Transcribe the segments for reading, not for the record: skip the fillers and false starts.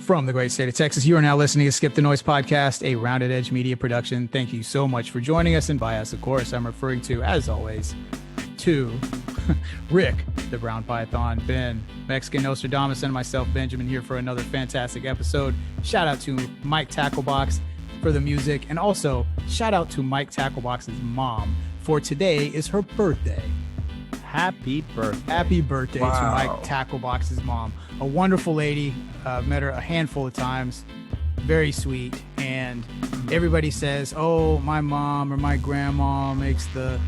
From the great state of Texas, you are now listening to Skip the Noise podcast, a Rounded Edge media production. Thank you so much for joining us. And by us, of course, I'm referring to, as always, to Rick, the Brown Python, Ben, Mexican Nostradamus, and myself, Benjamin, here for another fantastic episode. Shout out to Mike Tacklebox for the music. And also, shout out to Mike Tacklebox's mom, for today is her birthday. Happy birthday. Happy birthday to Mike Tacklebox's mom. A wonderful lady. Met her a handful of times. Very sweet. And everybody says, oh, my mom or my grandma makes the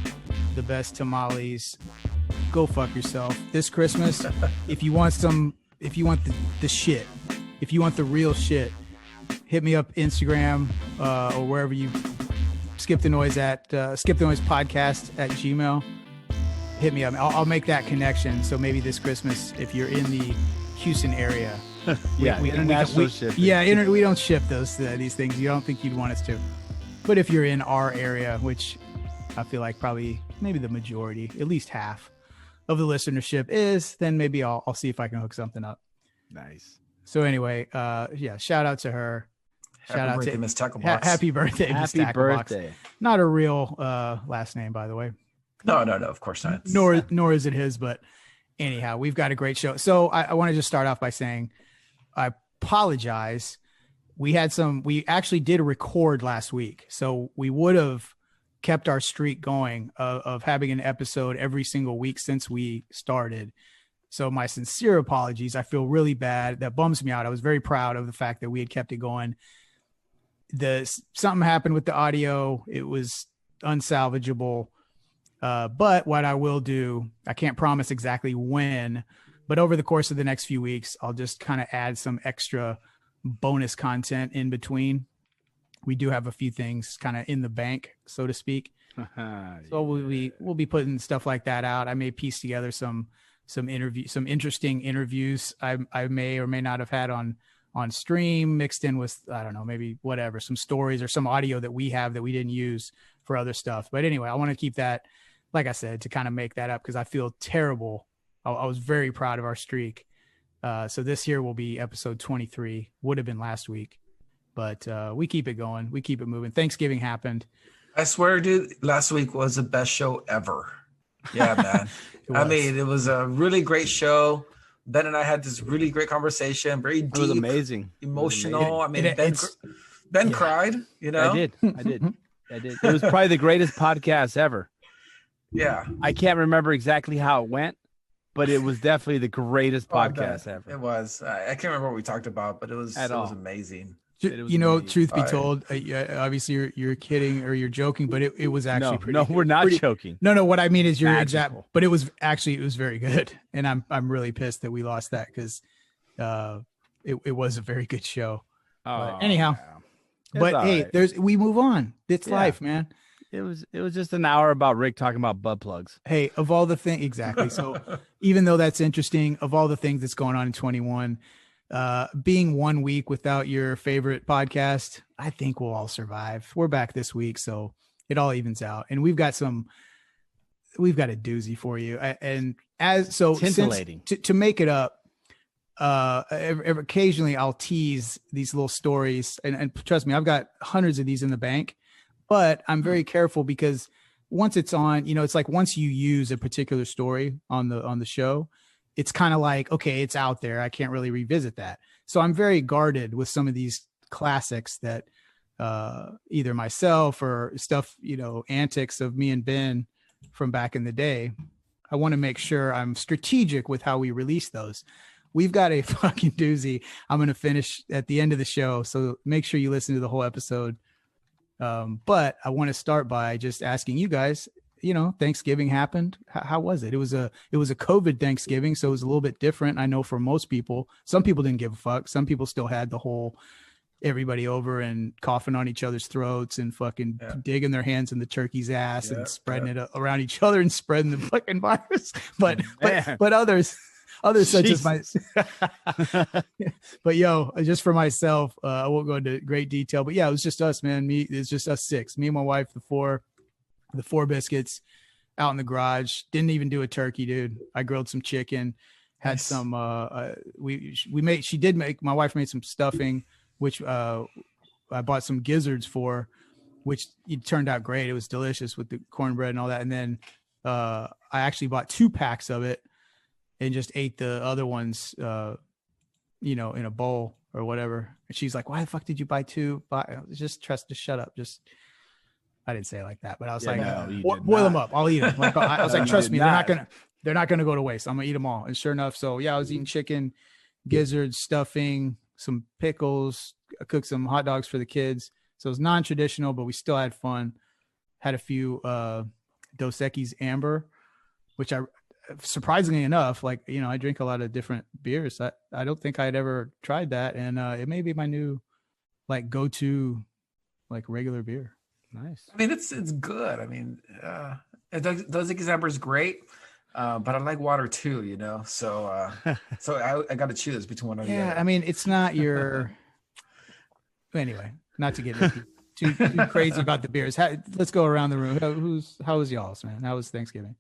best tamales. Go fuck yourself. This Christmas, if you want the shit, if you want the real shit, hit me up Instagram or wherever you skip the noise podcast at Gmail. Hit me up. I'll make that connection. So maybe this Christmas, if you're in the Houston area, we don't ship these things. You don't think you'd want us to, but if you're in our area, which I feel like probably maybe the majority, at least half of the listenership is, then maybe I'll see if I can hook something up. Nice. So anyway, shout out to her. Happy birthday, Miss Tacklebox. Happy birthday, Miss Tacklebox. Not a real last name, by the way. No, of course not. Nor is it his, but anyhow, we've got a great show. So I want to just start off by saying I apologize. We actually did record last week, so we would have kept our streak going of having an episode every single week since we started. So my sincere apologies. I feel really bad. That bums me out. I was very proud of the fact that we had kept it going. Something happened with the audio. It was unsalvageable. But what I will do, I can't promise exactly when, but over the course of the next few weeks, I'll just kind of add some extra bonus content in between. We do have a few things kind of in the bank, so to speak. So we'll be putting stuff like that out. I may piece together some interesting interviews I may or may not have had on stream, mixed in with, I don't know, maybe whatever, some stories or some audio that we have that we didn't use for other stuff. But anyway, I want to keep that, like I said, to kind of make that up because I feel terrible. I was very proud of our streak. So this here will be episode 23, would have been last week, but we keep it going. We keep it moving. Thanksgiving happened. I swear, dude, last week was the best show ever. Yeah, man. I mean, it was a really great show. Ben and I had this really great conversation, very deep. It was amazing. Emotional. I mean, Ben cried, you know? I did. It was probably the greatest podcast ever. Yeah. I can't remember exactly how it went, but it was definitely the greatest podcast ever. It was. I can't remember what we talked about, but it was amazing. Truth be told, obviously you're kidding or you're joking, but it was actually pretty. No, we're not joking. No. What I mean is you're exact, but it was very good, and I'm really pissed that we lost that because it was a very good show. But anyhow, but hey, we move on. It's life, man. It was just an hour about Rick talking about butt plugs. Hey, of all the things, exactly. So even though that's interesting, of all the things that's going on in 21. Being 1 week without your favorite podcast, I think we'll all survive. We're back this week, so it all evens out. And we've got a doozy for you. And titillating. To make it up, occasionally I'll tease these little stories, and trust me, I've got hundreds of these in the bank. But I'm very careful because once it's on, it's like once you use a particular story on the show, it's kind of like, okay, it's out there. I can't really revisit that. So I'm very guarded with some of these classics that either myself or stuff, antics of me and Ben from back in the day. I want to make sure I'm strategic with how we release those. We've got a fucking doozy. I'm going to finish at the end of the show. So make sure you listen to the whole episode. But I want to start by just asking you guys, Thanksgiving happened. How was it? It was a COVID Thanksgiving, so it was a little bit different. I know for most people, some people didn't give a fuck. Some people still had the whole everybody over and coughing on each other's throats and fucking digging their hands in the turk's ass and spreading it around each other and spreading the fucking virus. But others such as my, but just for myself, I won't go into great detail, but yeah, it was just us, man. It's just us six, me and my wife, the four biscuits out in the garage. Didn't even do a turkey, dude. I grilled some chicken, Had Nice. some my wife made some stuffing, which I bought some gizzards for, which it turned out great. It was delicious with the cornbread and all that. And then I actually bought 2 packs of it and just ate the other ones, in a bowl or whatever. And she's like, "Why the fuck did you buy 2?" Just shut up. I didn't say it like that, but I was boil them up. I'll eat them. Like, I was like, trust me, they're not gonna go to waste. I'm gonna eat them all. And sure enough, so yeah, I was eating chicken, gizzards, stuffing, some pickles. I cooked some hot dogs for the kids. So it was non-traditional, but we still had fun. Had a few Dos Equis Amber, which I surprisingly enough, like, I drink a lot of different beers. I don't think I'd ever tried that, and it may be my new like go-to like regular beer. Nice. I mean, it's good. I mean, Dos Equis Amber is great, but I like water too. So I got to choose between one or the other. Yeah, I mean, it's not your. Anyway, not to get too crazy about the beers. Let's go around the room. How was y'all's, man? How was Thanksgiving?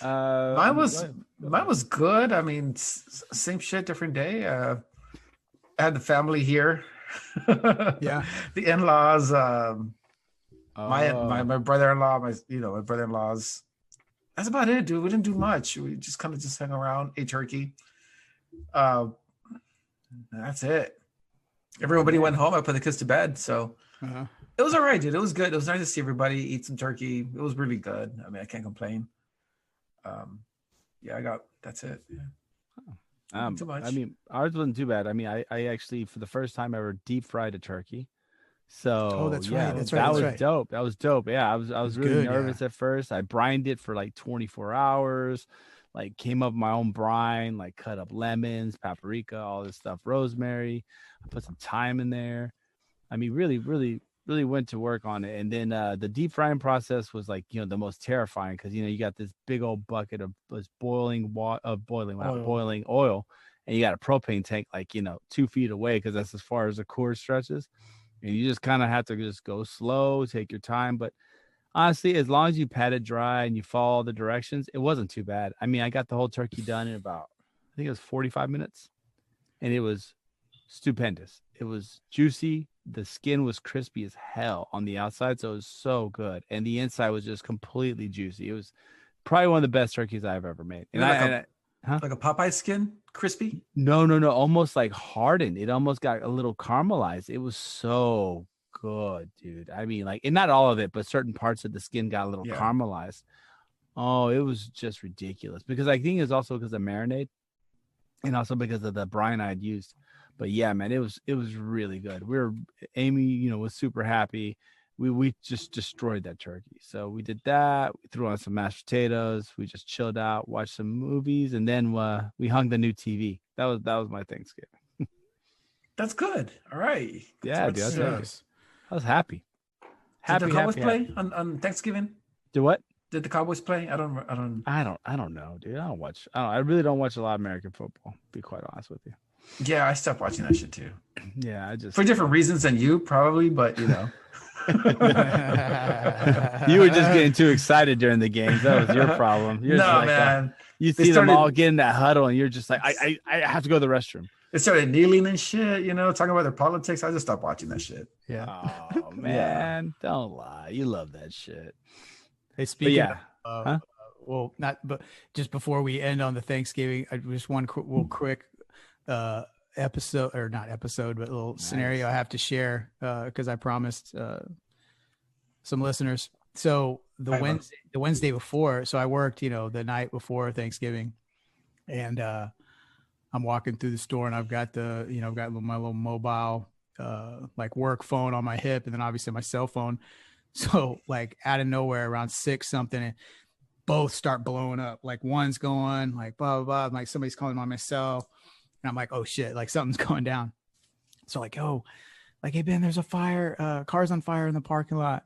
Mine was good. I mean, same shit, different day. I had the family here. Yeah, the in-laws. My brother-in-law. My brother-in-laws. That's about it, dude. We didn't do much. We just kind of hung around, ate turkey. That's it. Everybody went home. I put the kids to bed, so it was all right, dude. It was good. It was nice to see everybody eat some turkey. It was really good. I mean, I can't complain. That's it. Yeah. Too much. I mean, ours wasn't too bad. I mean, I actually, for the first time ever, deep fried a turkey. So that's yeah, right. That was dope. That was dope. Yeah, I was really nervous at first. I brined it for like 24 hours. Like, came up with my own brine, like cut up lemons, paprika, all this stuff, rosemary. I put some thyme in there. I mean, really, really, really went to work on it. And then the deep frying process was like, the most terrifying, because you got this big old bucket of boiling oil, and you got a propane tank like 2 feet away, because that's as far as the cord stretches, and you just kind of have to just go slow, take your time. But honestly, as long as you pat it dry and you follow the directions, it wasn't too bad. I mean, I got the whole turkey done in about, I think it was 45 minutes, and it was stupendous. It was juicy. The skin was crispy as hell on the outside, so it was so good, and the inside was just completely juicy. It was probably one of the best turkeys I've ever made. And like a Popeye skin, crispy? No, almost like hardened. It almost got a little caramelized. It was so good, dude. I mean, like, and not all of it, but certain parts of the skin got a little caramelized. Oh, it was just ridiculous, because I think it's also because of marinade, and also because of the brine I'd used. But yeah, man, it was really good. Amy, was super happy. We just destroyed that turkey. So we did that. We threw on some mashed potatoes. We just chilled out, watched some movies, and then we hung the new TV. That was my Thanksgiving. That's good. All right. Yeah, dude, I was happy. Did the Cowboys play on Thanksgiving? Do what? Did the Cowboys play? I don't know, dude. I really don't watch a lot of American football, to be quite honest with you. Yeah, I stopped watching that shit too. Yeah, I just, for different reasons than you probably, but you were just getting too excited during the games. That was your problem. No, like, man. You see them all get in that huddle, and you're just like, I have to go to the restroom. They started kneeling and shit, talking about their politics. I just stopped watching that shit. Yeah. Oh man, don't lie. You love that shit. Hey, speaking of, well, but just before we end on the Thanksgiving, I just one quick episode, or not episode, but a little scenario I have to share because I promised some listeners. So the Wednesday before, so I worked, the night before Thanksgiving, and I'm walking through the store, and I've got my little mobile like work phone on my hip, and then obviously my cell phone. So like out of nowhere around 6 something, and both start blowing up. Like one's going like blah blah blah, like somebody's calling on my cell. And I'm like, oh shit, like something's going down. So like, hey Ben, there's a fire, car's on fire in the parking lot.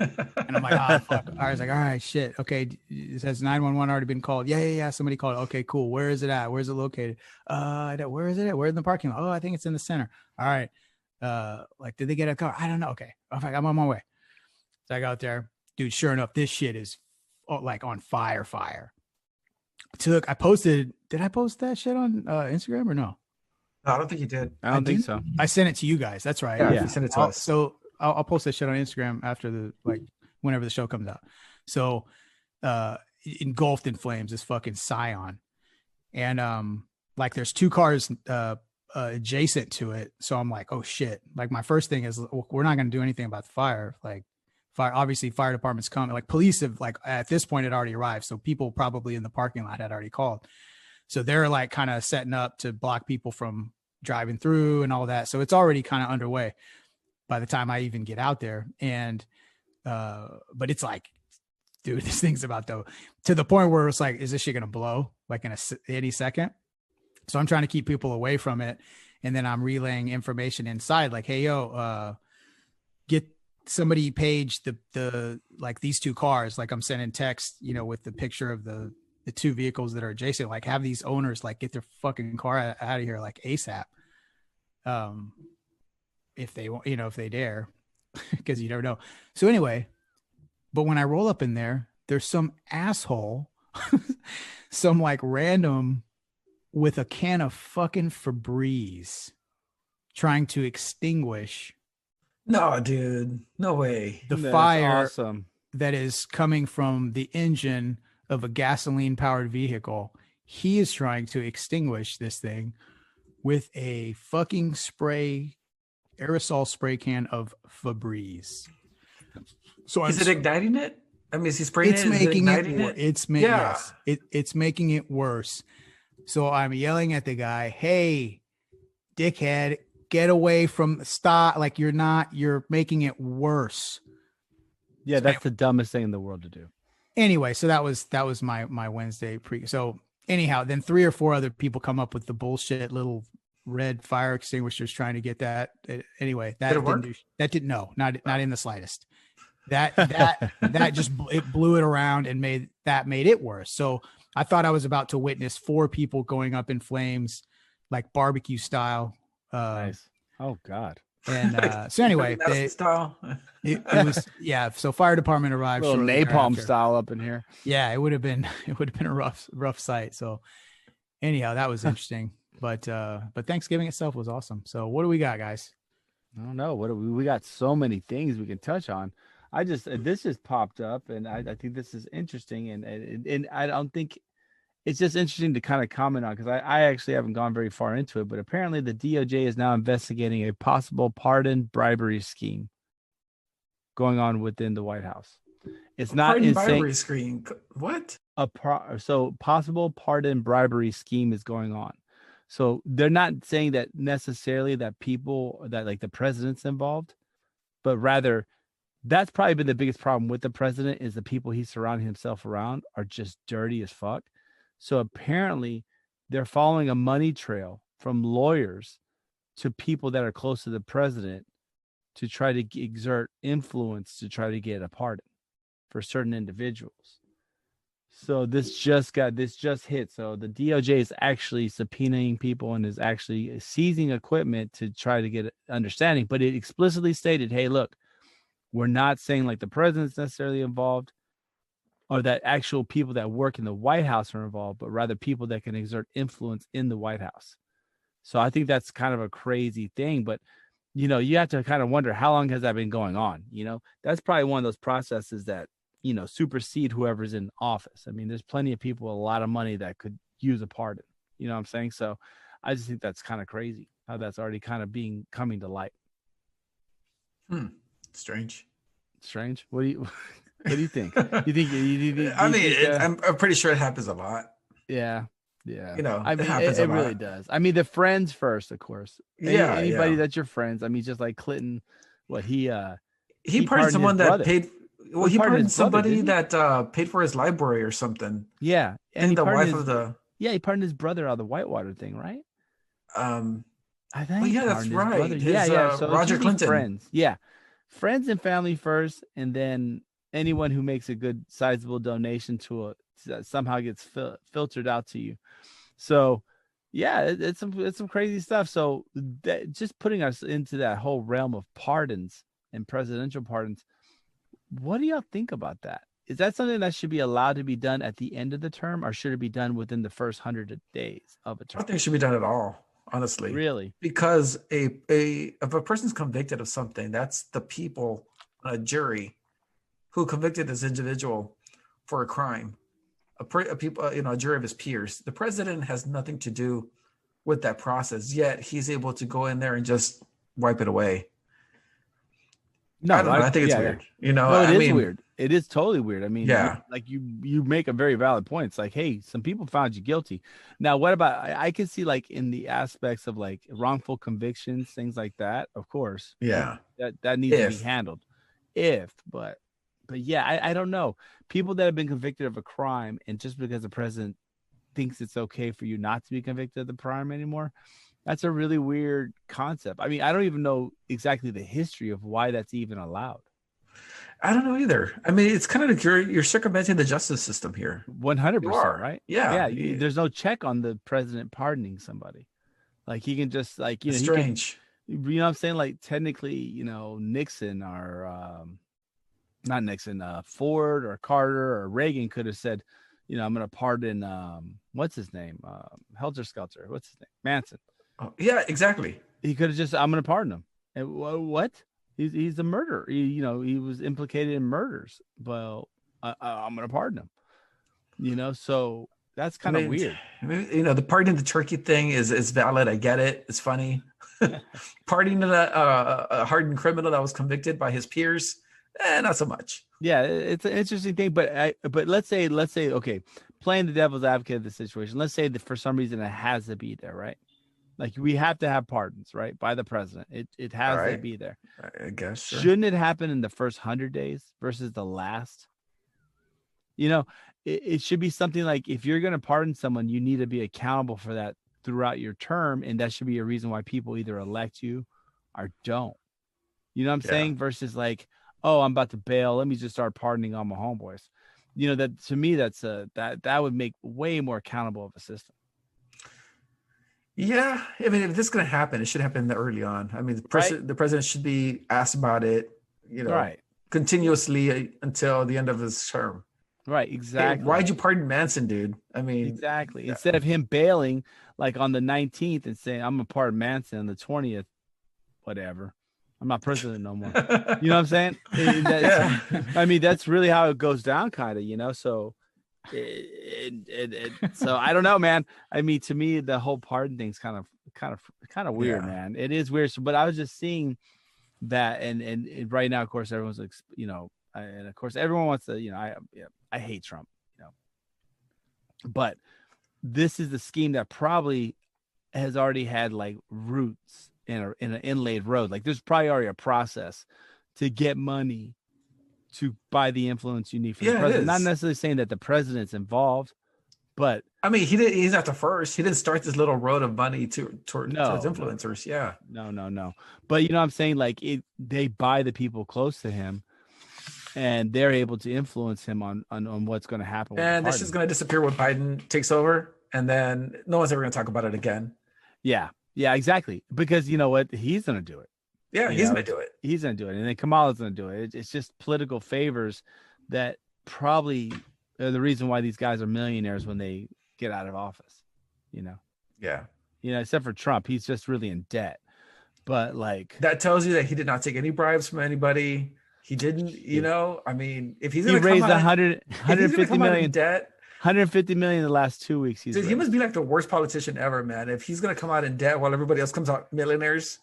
And I'm like, fuck. I was like, all right, shit. Okay. It says 911 already been called. Yeah. Somebody called. Okay, cool. Where is it at? Where's it located? Where is it at? Where's the parking lot? Oh, I think it's in the center. All right. Like, did they get a car? I don't know. Okay. I'm on my way. So I go out there, dude. Sure enough, this shit is like on fire. I posted. Did I post that shit on Instagram or no? No, I don't think you did. I don't think so. I sent it to you guys. That's right. Yeah, you sent it to us. So I'll post that shit on Instagram after whenever the show comes out. So engulfed in flames is fucking Scion. And like there's 2 cars adjacent to it. So I'm like, oh shit. Like my first thing is we're not going to do anything about the fire. Like obviously fire departments come, like police have like at this point had already arrived. So people probably in the parking lot had already called. So they're like kind of setting up to block people from driving through and all that. So it's already kind of underway by the time I even get out there. And, but it's like, dude, this thing's about to the point where it's like, is this shit going to blow like in any second? So I'm trying to keep people away from it. And then I'm relaying information inside like, hey, yo, get somebody page the like these 2 cars. Like I'm sending text, with the picture of the 2 vehicles that are adjacent, like have these owners like get their fucking car out of here like ASAP. If they want, if they dare, because you never know. So anyway, but when I roll up in there, there's some asshole, some like random with a can of fucking Febreze trying to extinguish. No, dude, no way. The fire that is coming from the engine of a gasoline powered vehicle. He is trying to extinguish this thing with a fucking aerosol spray can of Febreze. So is it igniting it? I mean, is he spraying it? It's making it worse. So I'm yelling at the guy, hey, dickhead, get away from stop. Like you're making it worse. Yeah, that's the dumbest thing in the world to do. Anyway, so that was my Wednesday so anyhow, then 3 or 4 other people come up with the bullshit little red fire extinguishers trying to get that. Anyway, not in the slightest. That just it blew it around and made it worse. So I thought I was about to witness 4 people going up in flames, like barbecue style. Nice. Oh God. And so anyway, it was So fire department arrived. A little napalm style up in here. Yeah, it would have been a rough sight. So anyhow, that was interesting. But Thanksgiving itself was awesome. So what do we got, guys? I don't know. We got so many things we can touch on. This just popped up, and I think this is interesting, and I don't think it's just interesting to kind of comment on, because I actually haven't gone very far into it, but apparently the DOJ is now investigating a possible pardon bribery scheme going on within the White House. It's not insane. Bribery scheme. What? So possible pardon bribery scheme is going on. So they're not saying that necessarily that people that like the president's involved, but rather that's probably been the biggest problem with the president is the people he's surrounding himself around are just dirty as fuck. So apparently they're following a money trail from lawyers to people that are close to the president to try to exert influence to try to get a pardon for certain individuals. So this just hit. So the DOJ is actually subpoenaing people and is actually seizing equipment to try to get understanding. But it explicitly stated, hey, look, we're not saying like the president's necessarily involved or that actual people that work in the White House are involved, but rather people that can exert influence in the White House. So I think that's kind of a crazy thing. But, you have to kind of wonder, how long has that been going on? That's probably one of those processes that, supersede whoever's in office. I mean, there's plenty of people with a lot of money that could use a pardon. You know what I'm saying? So I just think that's kind of crazy how that's already kind of coming to light. Strange. What do you think? I'm pretty sure it happens a lot. Yeah. I mean, it really does. I mean, the friends first, of course. Anybody that's your friends. I mean, just like Clinton, he pardoned someone that paid. Well, he pardoned somebody that paid for his library or something. Yeah, and the wife of the. Yeah, he pardoned his brother out of the Whitewater thing, right? I think. Well, yeah, that's right. So Roger Clinton. Friends, friends and family first, and then anyone who makes a good sizable donation to somehow gets filtered out to you. So, yeah, it's some crazy stuff. So, just putting us into that whole realm of pardons and presidential pardons. What do y'all think about that? is that something that should be allowed to be done at the end of the term, or should it be done within the first 100 days of a term? I don't think it should be done at all, honestly. Really? Because if a person's convicted of something, that's the people, a jury, who convicted this individual for a crime. A jury of his peers. The president has nothing to do with that process, yet he's able to go in there and just wipe it away. No, I don't know. I think it's weird. Yeah. No, it is weird. It is totally weird. I mean, you make a very valid point. It's like, hey, some people found you guilty. Now, what about, I can see like in the aspects of like wrongful convictions, things like that, of course. Yeah. That needs to be handled. But yeah, I don't know. People that have been convicted of a crime, and just because the president thinks it's okay for you not to be convicted of the crime anymore, that's a really weird concept. I mean, I don't even know exactly the history of why that's even allowed. I don't know either. I mean, it's kind of like you're circumventing the justice system here. 100%, right? Yeah. There's no check on the president pardoning somebody. Like he can just like, you know, strange. You know what I'm saying? Like technically, you know, Nixon or not Nixon, Ford or Carter or Reagan could have said, you know, I'm going to pardon, what's his name? Helter Skelter. What's his name? Manson. Oh, yeah, exactly. He could have just, I'm going to pardon him. And what? He's a murderer. He was implicated in murders. Well, I'm going to pardon him. You know, so that's kind of weird. I mean, you know, the pardoning the turkey thing is valid. I get it. It's funny. Pardoning a hardened criminal that was convicted by his peers, not so much. Yeah, it's an interesting thing. But let's say, okay, playing the devil's advocate of the situation. Let's say that for some reason it has to be there, right? Like we have to have pardons, right, by the president. It has to be there. I guess. Sure. Shouldn't it happen in the first 100 days versus the last? You know, it should be something like if you're going to pardon someone, you need to be accountable for that throughout your term, and that should be a reason why people either elect you or don't. You know what I'm saying? Versus like, oh, I'm about to bail. Let me just start pardoning all my homeboys. You know, that to me, that would make way more accountable of a system. Yeah, I mean, if this is going to happen, it should happen early on. I mean, the president should be asked about it, you know, continuously until the end of his term. Right, exactly. Hey, why'd you pardon Manson, dude? I mean, exactly. Instead of him bailing like on the 19th and saying, I'm going to pardon Manson on the 20th, whatever. I'm not president no more. You know what I'm saying? I mean, that's really how it goes down, kind of, you know, so. So I don't know, man. I mean, to me, the whole pardon thing's kind of weird, man. It is weird. But I was just seeing that, and right now, of course, everyone's like, you know, and of course, everyone wants to, you know, I hate Trump, you know, but this is the scheme that probably has already had like roots in an inlaid road. Like there's probably already a process to get money to buy the influence you need for the president. Not necessarily saying that the president's involved, but I mean, he's not the first. He didn't start this little road of money towards influencers. Yeah. No. But you know what I'm saying? Like they buy the people close to him and they're able to influence him on what's going to happen. And this is going to disappear when Biden takes over. And then no one's ever going to talk about it again. Yeah, exactly. Because you know what? He's going to do it. Yeah, he's going to do it. He's going to do it. And then Kamala's going to do it. It's just political favors that probably are the reason why these guys are millionaires when they get out of office, you know? Yeah. You know, except for Trump, he's just really in debt. But like... That tells you that he did not take any bribes from anybody. He didn't, you know? I mean, if he's going to raised 150 million in debt... 150 million in the last 2 weeks. Dude, he must be like the worst politician ever, man. If he's going to come out in debt while everybody else comes out millionaires...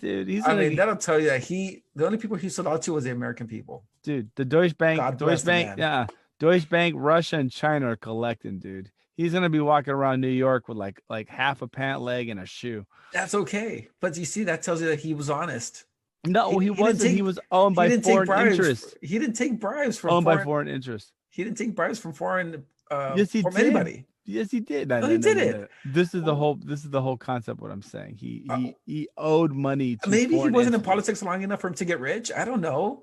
Dude, that'll tell you that the only people he sold out to was the American people. Dude, the Deutsche Bank, Deutsche Bank, Russia, and China are collecting, dude. He's gonna be walking around New York with like half a pant leg and a shoe. That's okay, but you see, that tells you that he was honest. No, he wasn't. He was owned by foreign interests. He didn't take bribes from owned by foreign interests. He didn't take bribes from foreign. Yes, he from did. Anybody. Yes, he did. No, he did it. This is the whole concept. What I'm saying, he owed money to maybe he wasn't in politics long enough for him to get rich. I don't know.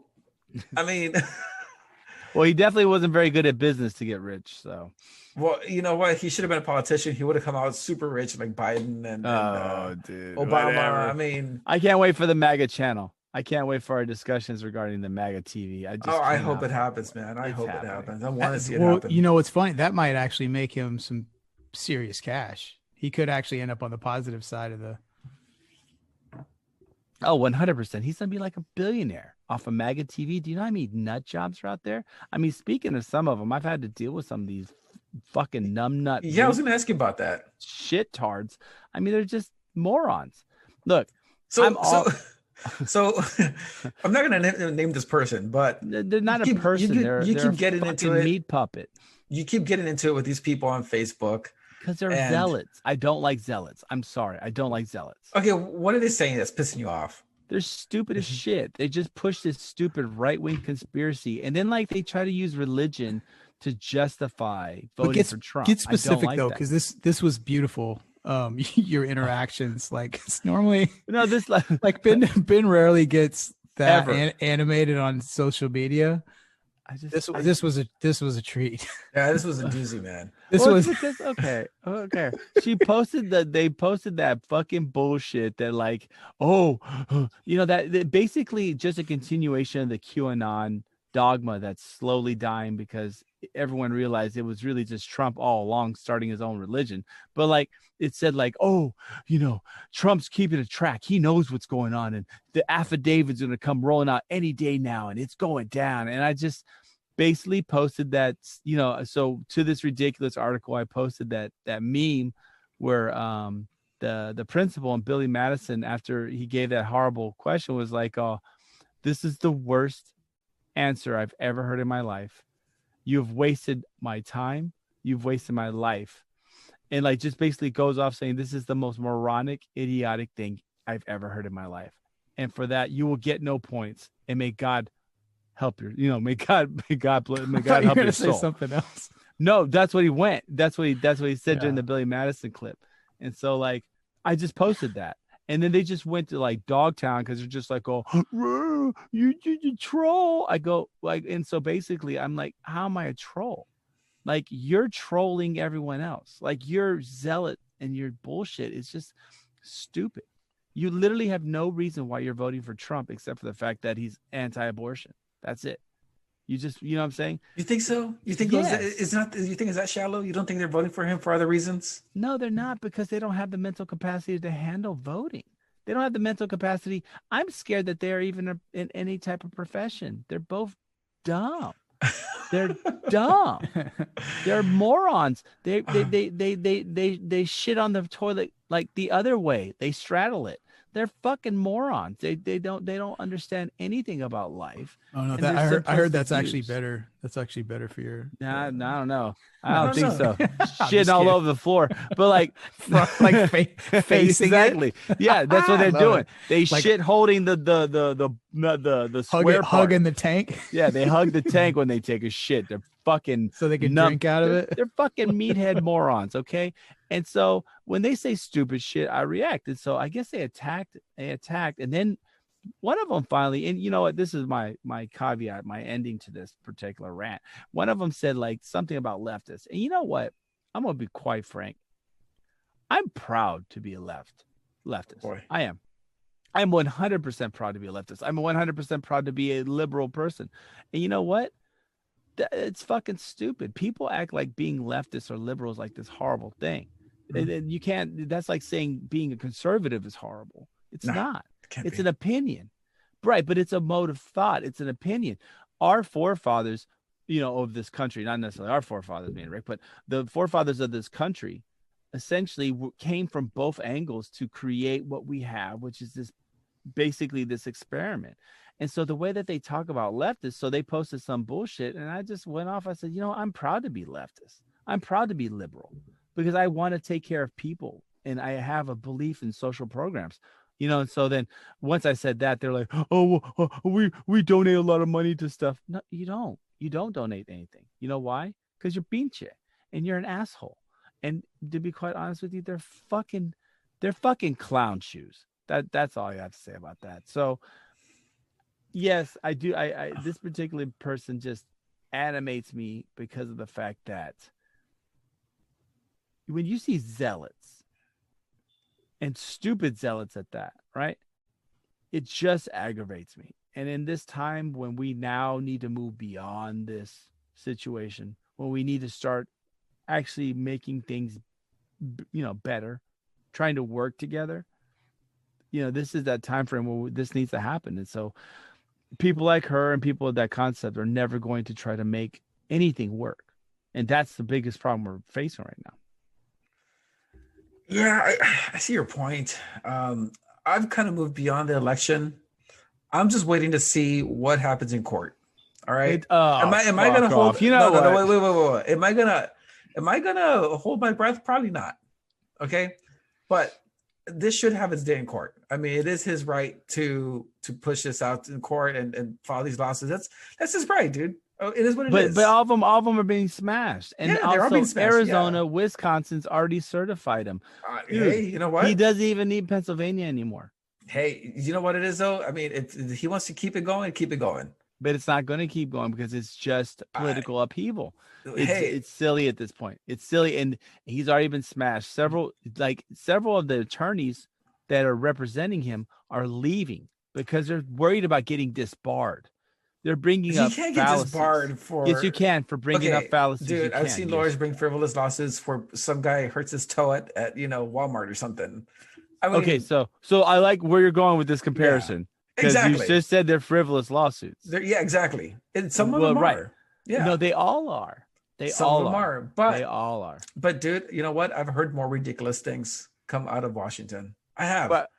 I mean, well, he definitely wasn't very good at business to get rich. So, well, you know what? He should have been a politician. He would have come out super rich like Biden and dude, Obama. whatever. I mean, I can't wait for the MAGA channel. I can't wait for our discussions regarding the MAGA TV. I hope it happens, man. I hope it happens. I want to see it happen. You know what's funny? That might actually make him some serious cash. He could actually end up on the positive side of the. Oh, 100%. He's gonna be like a billionaire off of MAGA TV. Do you know how many nut jobs are out there? I mean, speaking of some of them, I've had to deal with some of these fucking numbnut. Yeah, I was gonna ask you about that. Shit-tards. I mean, they're just morons. Look, so I'm not gonna name this person, but they're not a person. They're keep getting into it. Meat puppet. You keep getting into it with these people on Facebook. Because they're zealots. I don't like zealots. I'm sorry. I don't like zealots. Okay, what are they saying that's pissing you off? They're stupid as shit. They just push this stupid right-wing conspiracy. And then like they try to use religion to justify voting for Trump. Get specific though, because this was beautiful. Your interactions. Like it's normally this like Ben rarely gets that animated on social media. This was a treat. Yeah, this was a doozy, man. Okay. They posted that fucking bullshit that like, that basically just a continuation of the QAnon dogma that's slowly dying because everyone realized it was really just Trump all along starting his own religion. But like it said like, Trump's keeping a track. He knows what's going on. And the affidavit's going to come rolling out any day now. And it's going down. And I just basically posted that, so to this ridiculous article, I posted that meme where the principal and Billy Madison, after he gave that horrible question, was like, this is the worst answer I've ever heard in my life. You've wasted my time. You've wasted my life. And like just basically goes off saying this is the most moronic, idiotic thing I've ever heard in my life. And for that, you will get no points. And may God help your, may God help your soul. Say something else. No, that's what he went. That's what he said during the Billy Madison clip. And so like, I just posted that. And then they just went to like Dogtown because they're just like, you troll. I go like, and so basically I'm like, how am I a troll? Like you're trolling everyone else. Like your zealot and your bullshit is just stupid. You literally have no reason why you're voting for Trump except for the fact that he's anti-abortion. That's it. You just, you know what I'm saying? You think so? You think you think is that shallow? You don't think they're voting for him for other reasons? No, they're not, because they don't have the mental capacity to handle voting. They don't have the mental capacity. I'm scared that they're even in any type of profession. They're both dumb. They're dumb. They're morons. They shit on the toilet like the other way. They straddle it. They're fucking morons. They don't understand anything about life. Oh no, I heard that's actually better. That's actually better for your. Nah, I don't know. I don't think so. Shitting all over the floor, but like facing exactly. Yeah, that's what they're doing. They like, shit holding the square part. Hugging the tank. Yeah, they hug the tank when they take a shit. They're fucking so they can drink out of it. They're fucking meathead morons. Okay. And so when they say stupid shit, I react. And so I guess they attacked, and then one of them finally, and you know what, this is my caveat, my ending to this particular rant. One of them said like something about leftists. And you know what? I'm going to be quite frank. I'm proud to be a leftist. Boy. I am. I'm 100% proud to be a leftist. I'm 100% proud to be a liberal person. And you know what? It's fucking stupid. People act like being leftists or liberals like this horrible thing. You can't. That's like saying being a conservative is horrible. It's not. It's an opinion, right? But it's a mode of thought. It's an opinion. Our forefathers, of this country, not necessarily our forefathers being Rick, but the forefathers of this country, essentially came from both angles to create what we have, which is basically this experiment. And so the way that they talk about leftists, so they posted some bullshit, and I just went off. I said, I'm proud to be leftist. I'm proud to be liberal because I want to take care of people, and I have a belief in social programs. And so then once I said that, they're like, we donate a lot of money to stuff. No, you don't. You don't donate anything. You know why? Because you're pinche and you're an asshole. And to be quite honest with you, they're fucking clown shoes. That's all I have to say about that. So yes, I do. I this particular person just animates me because of the fact that when you see zealots and stupid zealots at that, right? it just aggravates me. And in this time when we now need to move beyond this situation, when we need to start actually making things, better, trying to work together, this is that time frame where this needs to happen. And so people like her and people with that concept are never going to try to make anything work. And that's the biggest problem we're facing right now. Yeah, I see your point. I've kind of moved beyond the election. I'm just waiting to see what happens in court. All right. Am I going to hold? Wait. Am I gonna hold my breath? Probably not. Okay, but this should have its day in court. I mean, it is his right to push this out in court and file these lawsuits. That's his right, dude. It is what it is. But all of them are being smashed. And they're all being smashed. Arizona, Wisconsin's already certified him. Hey, you know what? He doesn't even need Pennsylvania anymore. Hey, you know what it is though? I mean, if he wants to keep it going, keep it going. But it's not going to keep going because it's just political upheaval. It's silly at this point. It's silly, and he's already been smashed. Several of the attorneys that are representing him are leaving because they're worried about getting disbarred. They're bringing up fallacies. You can't get disbarred for... Yes, you can, for bringing up fallacies. Dude, I've seen lawyers bring frivolous lawsuits for some guy hurts his toe at Walmart or something. I mean, okay, so I like where you're going with this comparison. Because you just said they're frivolous lawsuits. Exactly. And some of them are. Right. Yeah. No, they all are. Some of them are. But they all are. But dude, you know what? I've heard more ridiculous things come out of Washington. I have. But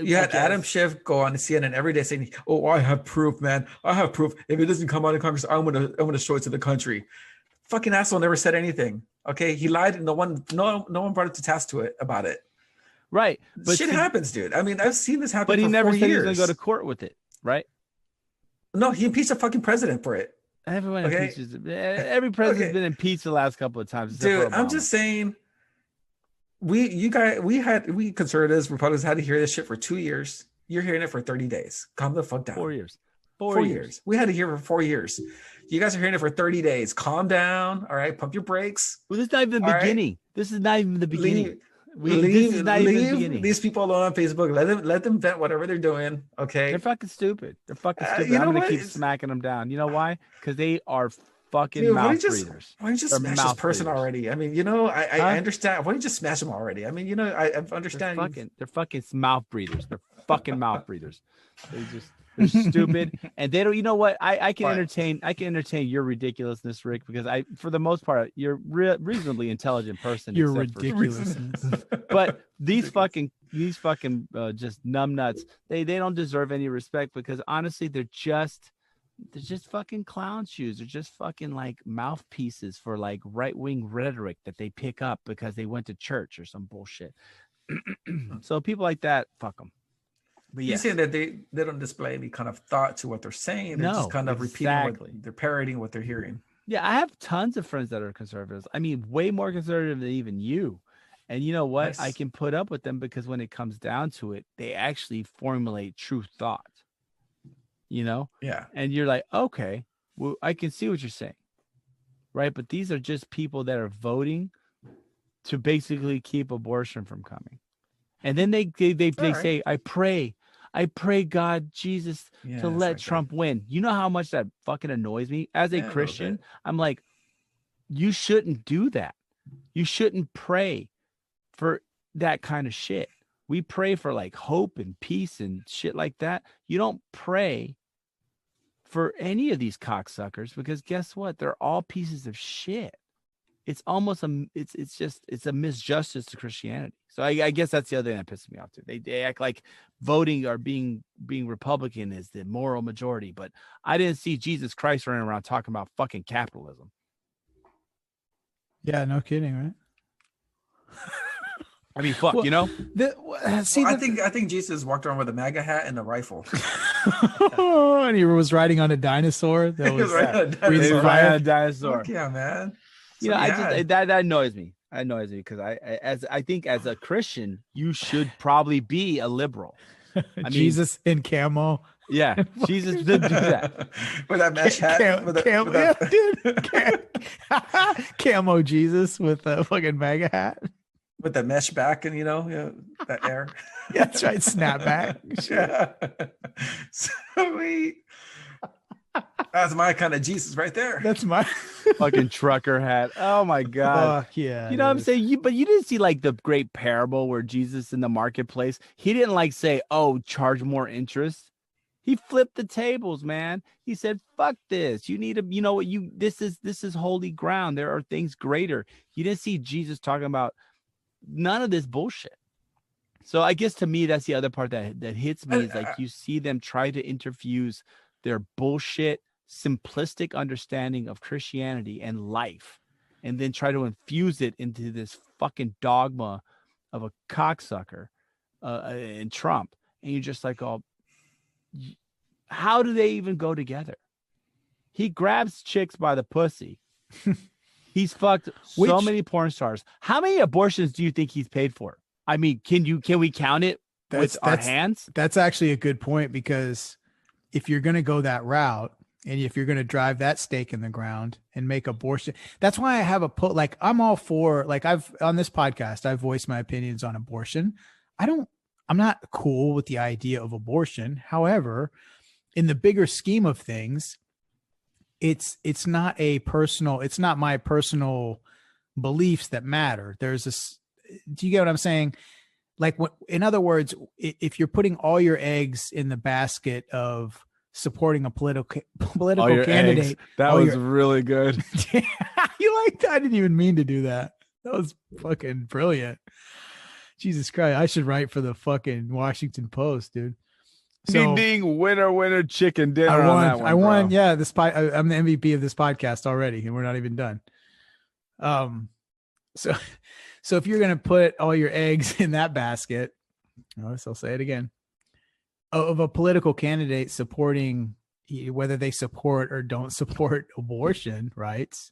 you had Adam Schiff go on CNN every day saying, "Oh, I have proof, man. I have proof. If it doesn't come out in Congress, I'm gonna show it to the country." Fucking asshole never said anything. Okay, he lied, and no one brought it to task about it. Right, but shit happens, dude. I mean, I've seen this happen. But he for never 4 said years. he was gonna go to court with it, right? No, he impeached a fucking president for it. Everyone impeaches. Every president's been impeached the last couple of times. Dude, I'm just saying. We conservatives, Republicans had to hear this shit for 2 years. You're hearing it for 30 days. Calm the fuck down. 4 years. 4 years. We had to hear it for 4 years. You guys are hearing it for 30 days. Calm down. All right. Pump your brakes. Well, this is not even the beginning. Right? This is not even the beginning. Leave these people alone on Facebook. Let them vent whatever they're doing. Okay. They're fucking stupid. I'm gonna keep smacking them down. You know why? Because they are fucking mouth breathers. Why don't you just smash this person already? I mean, I understand. Why don't you just smash them already? I mean, I understand. They're fucking mouth breathers. They're fucking mouth breathers. They're stupid, and they don't. You know what? I can entertain your ridiculousness, Rick, because for the most part, you're reasonably intelligent person. You're ridiculous. But these fucking just numbnuts, they don't deserve any respect because honestly, they're just fucking clown shoes. They're just fucking like mouthpieces for like right-wing rhetoric that they pick up because they went to church or some bullshit. So people like that, fuck them. But you're saying that they don't display any kind of thought to what they're saying. They're just kind of repeating they're parroting what they're hearing. Yeah, I have tons of friends that are conservatives. I mean, way more conservative than even you. And you know what? Nice. I can put up with them because when it comes down to it, they actually formulate true thought. Yeah. And you're like, okay, well, I can see what you're saying. Right. But these are just people that are voting to basically keep abortion from coming. And then they say, I pray God, Jesus, to let Trump win. You know how much that fucking annoys me? As a Christian, I'm like, you shouldn't do that. You shouldn't pray for that kind of shit. We pray for like hope and peace and shit like that. You don't pray for any of these cocksuckers because guess what? They're all pieces of shit. It's almost it's a misjustice to Christianity. So I guess that's the other thing that pisses me off too. They act like voting or being Republican is the moral majority, but I didn't see Jesus Christ running around talking about fucking capitalism. Yeah, no kidding, right? I mean, fuck, I think Jesus walked around with a MAGA hat and a rifle. And he was riding on a dinosaur. That was riding on a dinosaur. Fuck yeah, man. That annoys me. That annoys me because I think as a Christian, you should probably be a liberal. I mean, Jesus in camo. Yeah, Jesus did do that with that mesh hat. Camo Jesus with a fucking MAGA hat. with the mesh back and that air. That's right, snapback. Yeah. Sweet. That's my kind of Jesus right there. That's my fucking trucker hat. Oh my god. Yeah. You know what I'm saying? But you didn't see like the great parable where Jesus in the marketplace, he didn't like say, "Oh, charge more interest." He flipped the tables, man. He said, "Fuck this. You need to, you know what? This is holy ground. There are things greater." You didn't see Jesus talking about none of this bullshit. So I guess to me, that's the other part that hits me is like you see them try to interfuse their bullshit, simplistic understanding of Christianity and life, and then try to infuse it into this fucking dogma of a cocksucker and Trump. And you're just like, oh, how do they even go together? He grabs chicks by the pussy. He's fucked so many porn stars. How many abortions do you think he's paid for? I mean, can we count it with our hands? That's actually a good point, because if you're going to go that route and if you're going to drive that stake in the ground and make abortion, that's why I have I'm all for, like, on this podcast, I've voiced my opinions on abortion. I'm not cool with the idea of abortion. However, in the bigger scheme of things, it's not my personal beliefs that matter. Do you get what I'm saying? Like, in other words, if you're putting all your eggs in the basket of supporting a political candidate, eggs. That was really good. You like that? I didn't even mean to do that. That was fucking brilliant. Jesus Christ. I should write for the fucking Washington Post, dude. So, ding, winner, chicken dinner. I won. Yeah. I'm the MVP of this podcast already, and we're not even done. So if you're going to put all your eggs in that basket, I'll say it again, of a political candidate supporting, whether they support or don't support abortion rights,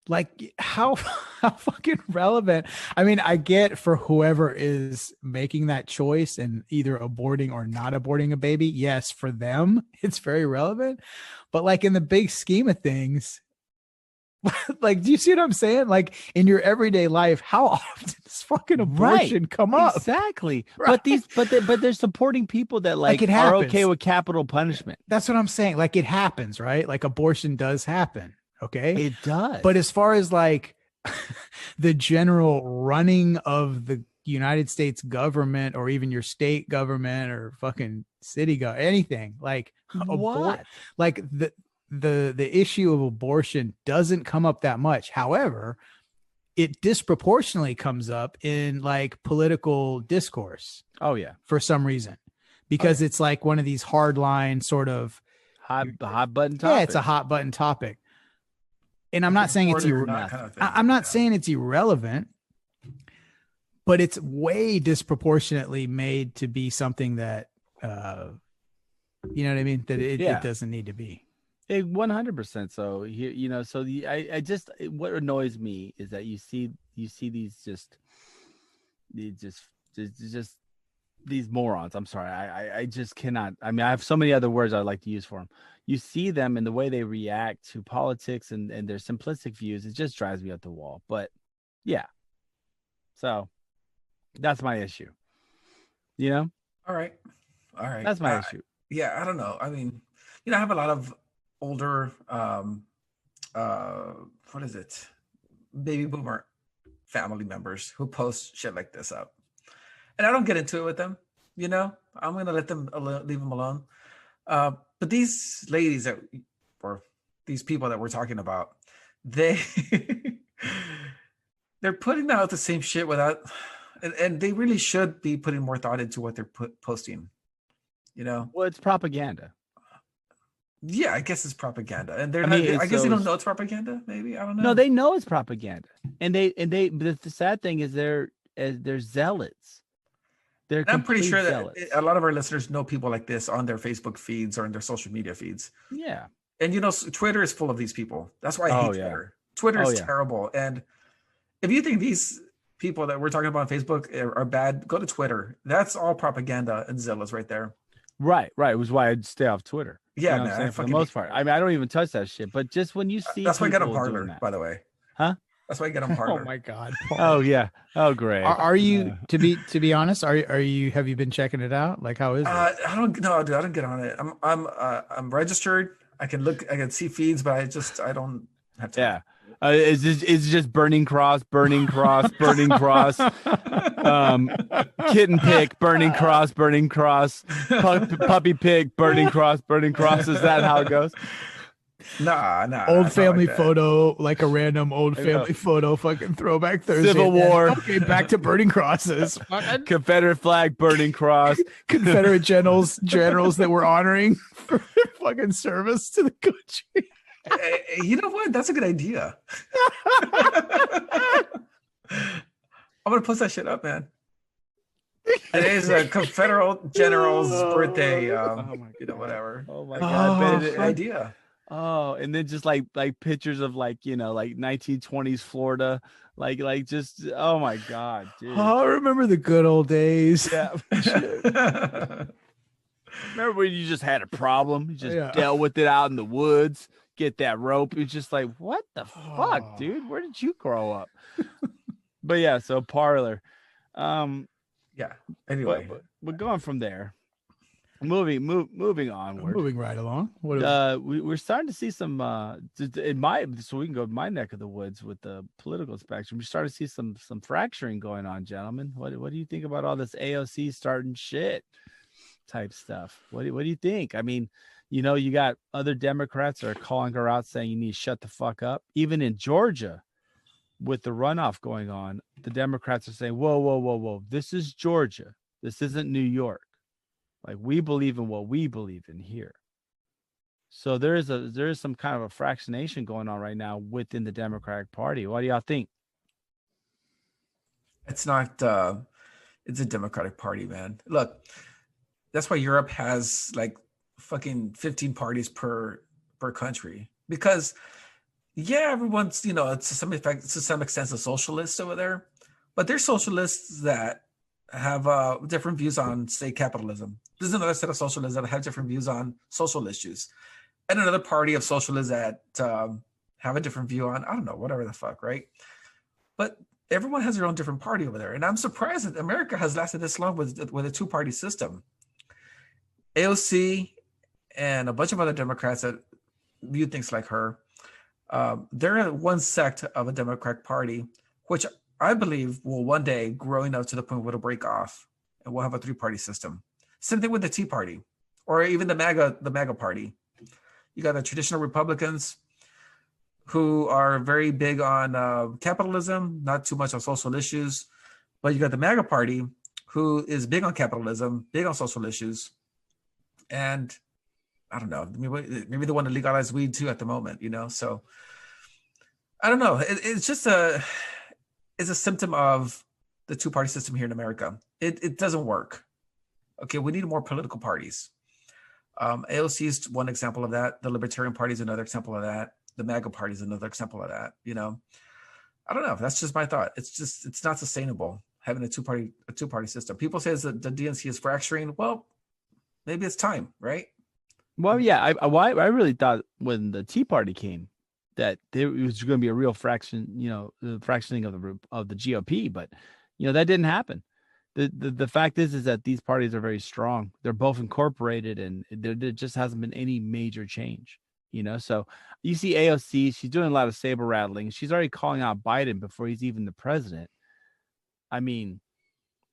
like how fucking relevant. I mean, I get for whoever is making that choice and either aborting or not aborting a baby. Yes, for them, it's very relevant. But like in the big scheme of things, like, do you see what I'm saying? Like in your everyday life, how often does fucking abortion come up? Exactly. Right. But they're supporting people that like it are happens. okay with capital punishment. That's what I'm saying. Like it happens, right? Like abortion does happen. Okay. It does. But as far as like the general running of the United States government or even your state government or fucking city anything like what? Like the issue of abortion doesn't come up that much. However, it disproportionately comes up in like political discourse. Oh yeah. For some reason, because it's like one of these hardline sort of hot button topic. Yeah, it's a hot button topic. And I'm not saying it's I'm not saying it's irrelevant, but it's way disproportionately made to be something that you know what I mean? That it doesn't need to be. 100%. So what annoys me is that you see these morons. I'm sorry. I just cannot. I mean, I have so many other words I'd like to use for them. You see them and the way they react to politics and their simplistic views. It just drives me up the wall. But yeah. So that's my issue. You know? All right. That's my issue. Yeah. I don't know. I mean, I have a lot of older, what is it? Baby boomer family members who post shit like this up. And I don't get into it with them, I'm going to leave them alone. But these ladies or these people that we're talking about, they're putting out the same shit without, and they really should be putting more thought into what they're posting, Well, it's propaganda. Yeah, I guess it's propaganda. And I guess they don't know it's propaganda, maybe. I don't know. No, they know it's propaganda. And but the sad thing is they're zealots. I'm pretty sure that a lot of our listeners know people like this on their Facebook feeds or in their social media feeds. Yeah. And Twitter is full of these people. That's why I hate Twitter. Twitter is terrible. And if you think these people that we're talking about on Facebook are bad, go to Twitter. That's all propaganda and zealots right there. Right. It was why I'd stay off Twitter. Yeah, man. For the most part. I mean, I don't even touch that shit. But just when you see that's why I got a Parler, by the way. Huh? That's why I get them harder. Oh my God. Oh yeah. Oh great. Are you to be honest? Are you have you been checking it out? Like how is it? I don't know, dude. I don't get on it. I'm registered. I can see feeds, but I don't have time. Yeah. It's just burning cross, burning cross, burning cross, kitten pick, burning cross, puppy pick, burning cross, burning cross. Is that how it goes? Nah. Old family photo, like a random old family photo, fucking throwback Thursday. Civil War. Okay, back to burning crosses. Confederate flag, burning cross. Confederate generals that we're honoring for their fucking service to the country. Hey, you know what? That's a good idea. I'm gonna post that shit up, man. Today's a Confederate general's birthday. Whatever. Oh my God, idea. Oh, and then just like pictures of like 1920s Florida, like just oh my God, dude. Oh, I remember the good old days. Yeah. Remember when you just had a problem, you just dealt with it out in the woods, get that rope. It's just like, what the fuck, dude? Where did you grow up? But yeah, so Parler. Yeah. Anyway, we're going from there. Moving onward. Moving right along. We're starting to see some so we can go to my neck of the woods with the political spectrum. We're starting to see some fracturing going on, gentlemen. What do you think about all this AOC starting shit type stuff? What do you think? I mean, you got other Democrats that are calling her out saying you need to shut the fuck up. Even in Georgia, with the runoff going on, the Democrats are saying, whoa, this is Georgia. This isn't New York. Like, we believe in what we believe in here. So there is some kind of a fractionation going on right now within the Democratic Party. What do y'all think? It's not it's a Democratic Party, man. Look, that's why Europe has like fucking 15 parties per country, because everyone's to some extent a socialist over there, but there's socialists that have different views on, say, capitalism. There's another set of socialists that have different views on social issues, and another party of socialists that have a different view on, I don't know, whatever the fuck, right? But everyone has their own different party over there, and I'm surprised that America has lasted this long with a two-party system. AOC and a bunch of other Democrats that view things like her, they're one sect of a Democratic Party, which I believe will one day growing up to the point where it'll break off and we'll have a three-party system. Same thing with the Tea Party, or even the MAGA Party. You got the traditional Republicans who are very big on capitalism, not too much on social issues. But you got the MAGA Party who is big on capitalism, big on social issues. And I don't know, maybe they want to legalize weed too at the moment, So I don't know. It's just it's a symptom of the two-party system here in America. It doesn't work. Okay, we need more political parties. AOC is one example of that. The Libertarian Party is another example of that. The MAGA Party is another example of that. I don't know. That's just my thought. It's not sustainable having a two-party system. People say that the DNC is fracturing. Well, maybe it's time, right? Well, yeah. I really thought when the Tea Party came that there was going to be a real fraction, the fractioning of the GOP, but that didn't happen. The fact is that these parties are very strong. They're both incorporated, and there just hasn't been any major change. So you see AOC, she's doing a lot of saber rattling. She's already calling out Biden before he's even the president. I mean,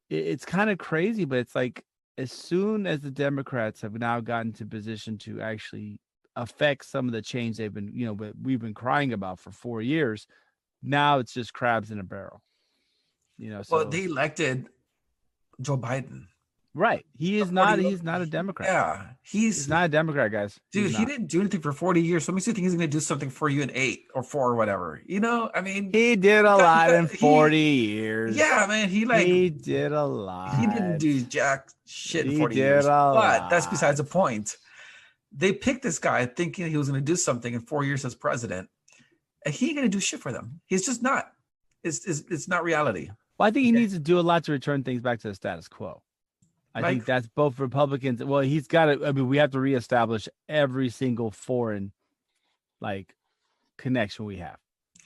it's kind of crazy, but it's like as soon as the Democrats have now gotten to position to actually affect some of the change they've been, we've been crying about for 4 years, now it's just crabs in a barrel. So, well, they elected Joe Biden. Right. He's not a Democrat. Yeah. He's not a Democrat, guys. Dude, he didn't do anything for 40 years. So it makes you think he's going to do something for you in 8 or 4 or whatever. I mean, he did a lot in 40 years. Yeah, man. He did a lot. He didn't do jack shit in 40 years. But that's besides the point. They picked this guy thinking he was going to do something in 4 years as president. And he ain't going to do shit for them. He's just not. It's not reality. Well, I think he needs to do a lot to return things back to the status quo. I think that's both Republicans. Well, he's got to. I mean, we have to reestablish every single foreign, connection we have.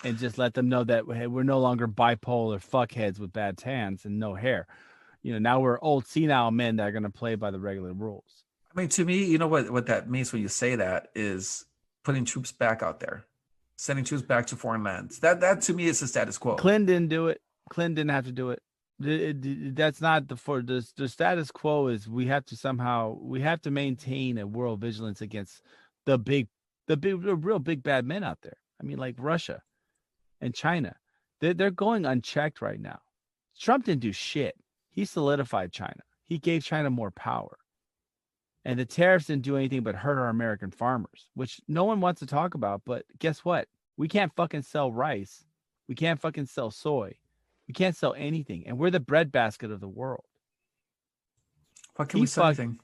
and just let them know that hey, we're no longer bipolar fuckheads with bad tans and no hair. Now we're old senile men that are going to play by the regular rules. I mean, to me, you know what that means when you say that is putting troops back out there, sending troops back to foreign lands. That to me is the status quo. Clinton didn't do it. Clinton didn't have to do it. That's not the status quo. Is we have to maintain a world vigilance against the real big bad men out there. I mean, like Russia and China. They're going unchecked right now. Trump didn't do shit. He solidified China. He gave China more power. And the tariffs didn't do anything but hurt our American farmers, which no one wants to talk about. But guess what? We can't fucking sell rice. We can't fucking sell soy. We can't sell anything. And we're the breadbasket of the world. Why can't we sell anything?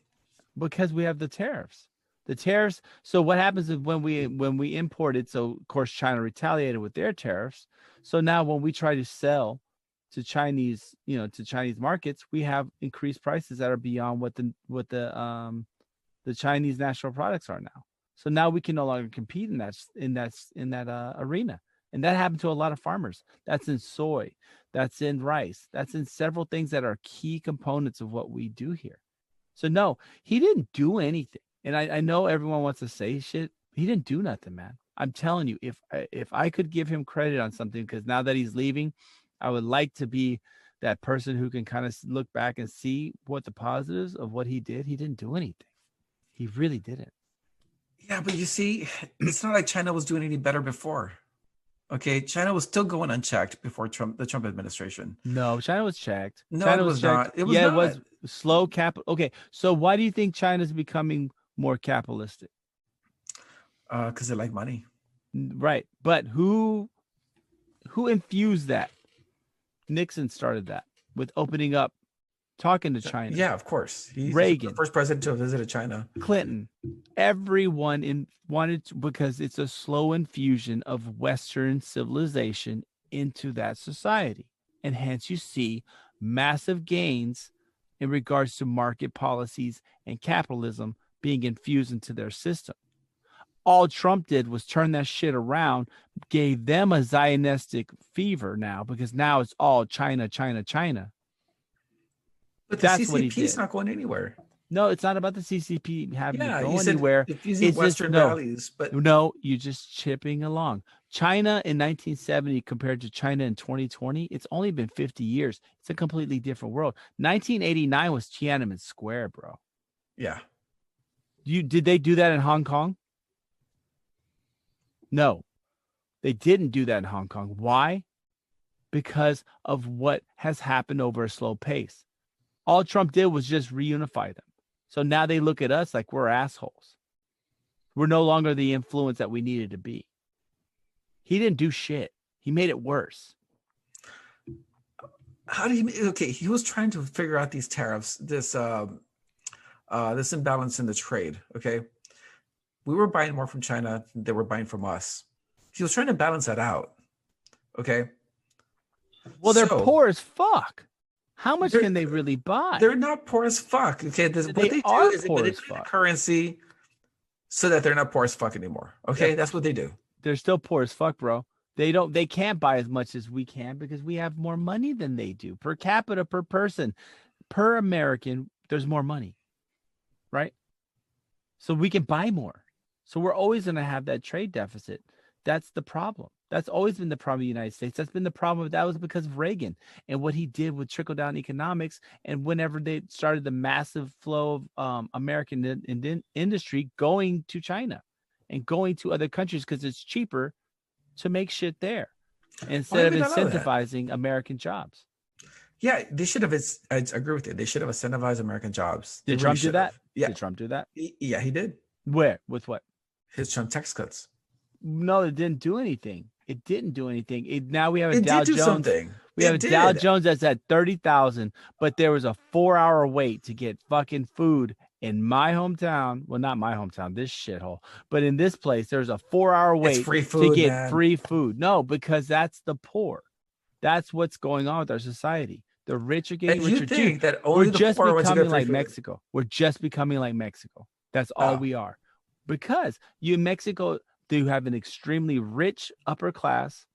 Because we have the tariffs. The tariffs. So what happens is when we imported, so of course China retaliated with their tariffs. So now when we try to sell to Chinese markets, we have increased prices that are beyond what the Chinese national products are now. So now we can no longer compete in that arena. And that happened to a lot of farmers. That's in soy, that's in rice, that's in several things that are key components of what we do here. So no, he didn't do anything. And I know everyone wants to say shit. He didn't do nothing, man. I'm telling you, if I could give him credit on something, because now that he's leaving, I would like to be that person who can kind of look back and see what the positives of what he did. He didn't do anything. He really didn't. Yeah, but you see, it's not like China was doing any better before. Okay, China was still going unchecked before the Trump administration. No, China was checked. No, China it was not. It was not. It was slow Okay, so why do you think China's becoming more capitalistic? Because they like money. Right, but who infused that? Nixon started that with opening up, talking to China. Yeah, of course. He's Reagan, the first president to have visited China. Clinton, everyone wanted to, because it's a slow infusion of Western civilization into that society. And hence you see massive gains in regards to market policies and capitalism being infused into their system. All Trump did was turn that shit around, gave them a Zionistic fever now, because now it's all China, China, China. But the CCP is not going anywhere. No, it's not about the CCP having to go anywhere. It's Western values, but no, you're just chipping along. China in 1970 compared to China in 2020, it's only been 50 years. It's a completely different world. 1989 was Tiananmen Square, bro. Yeah. Did they do that in Hong Kong? No, they didn't do that in Hong Kong. Why? Because of what has happened over a slow pace. All Trump did was just reunify them. So now they look at us like we're assholes. We're no longer the influence that we needed to be. He didn't do shit. He made it worse. How did he? Okay, he was trying to figure out these tariffs, this imbalance in the trade. Okay, we were buying more from China than they were buying from us. He was trying to balance that out. Okay. Well, they're poor as fuck. How much can they really buy? They're not poor as fuck. Okay, what they do is they manipulate the currency so that they're not poor as fuck anymore. Okay, that's what they do. They're still poor as fuck, bro. They can't buy as much as we can because we have more money than they do. Per capita, per person, per American, there's more money, right? So we can buy more. So we're always going to have that trade deficit. That's the problem. That's always been the problem of the United States. That's been the problem. That was because of Reagan and what he did with trickle-down economics. And whenever they started the massive flow of American industry going to China and going to other countries because it's cheaper to make shit there instead of incentivizing American jobs. Yeah, they should have. I agree with you. They should have incentivized American jobs. Did Trump do that? Yeah. Did Trump do that? Yeah, he did. Where? With what? His Trump tax cuts. No, it didn't do anything. It didn't do anything. Now we have a Dow Jones. Something. We have a Dow Jones that's at 30,000, but there was a 4-hour wait to get fucking food in my hometown. Well, not my hometown, this shithole, but in this place, there's a 4-hour wait to get free food. No, because that's the poor. That's what's going on with our society. The rich are getting richer. You think that only we're just becoming like Mexico. We're just becoming like Mexico. That's all we are. Because you in Mexico, you have an extremely rich upper class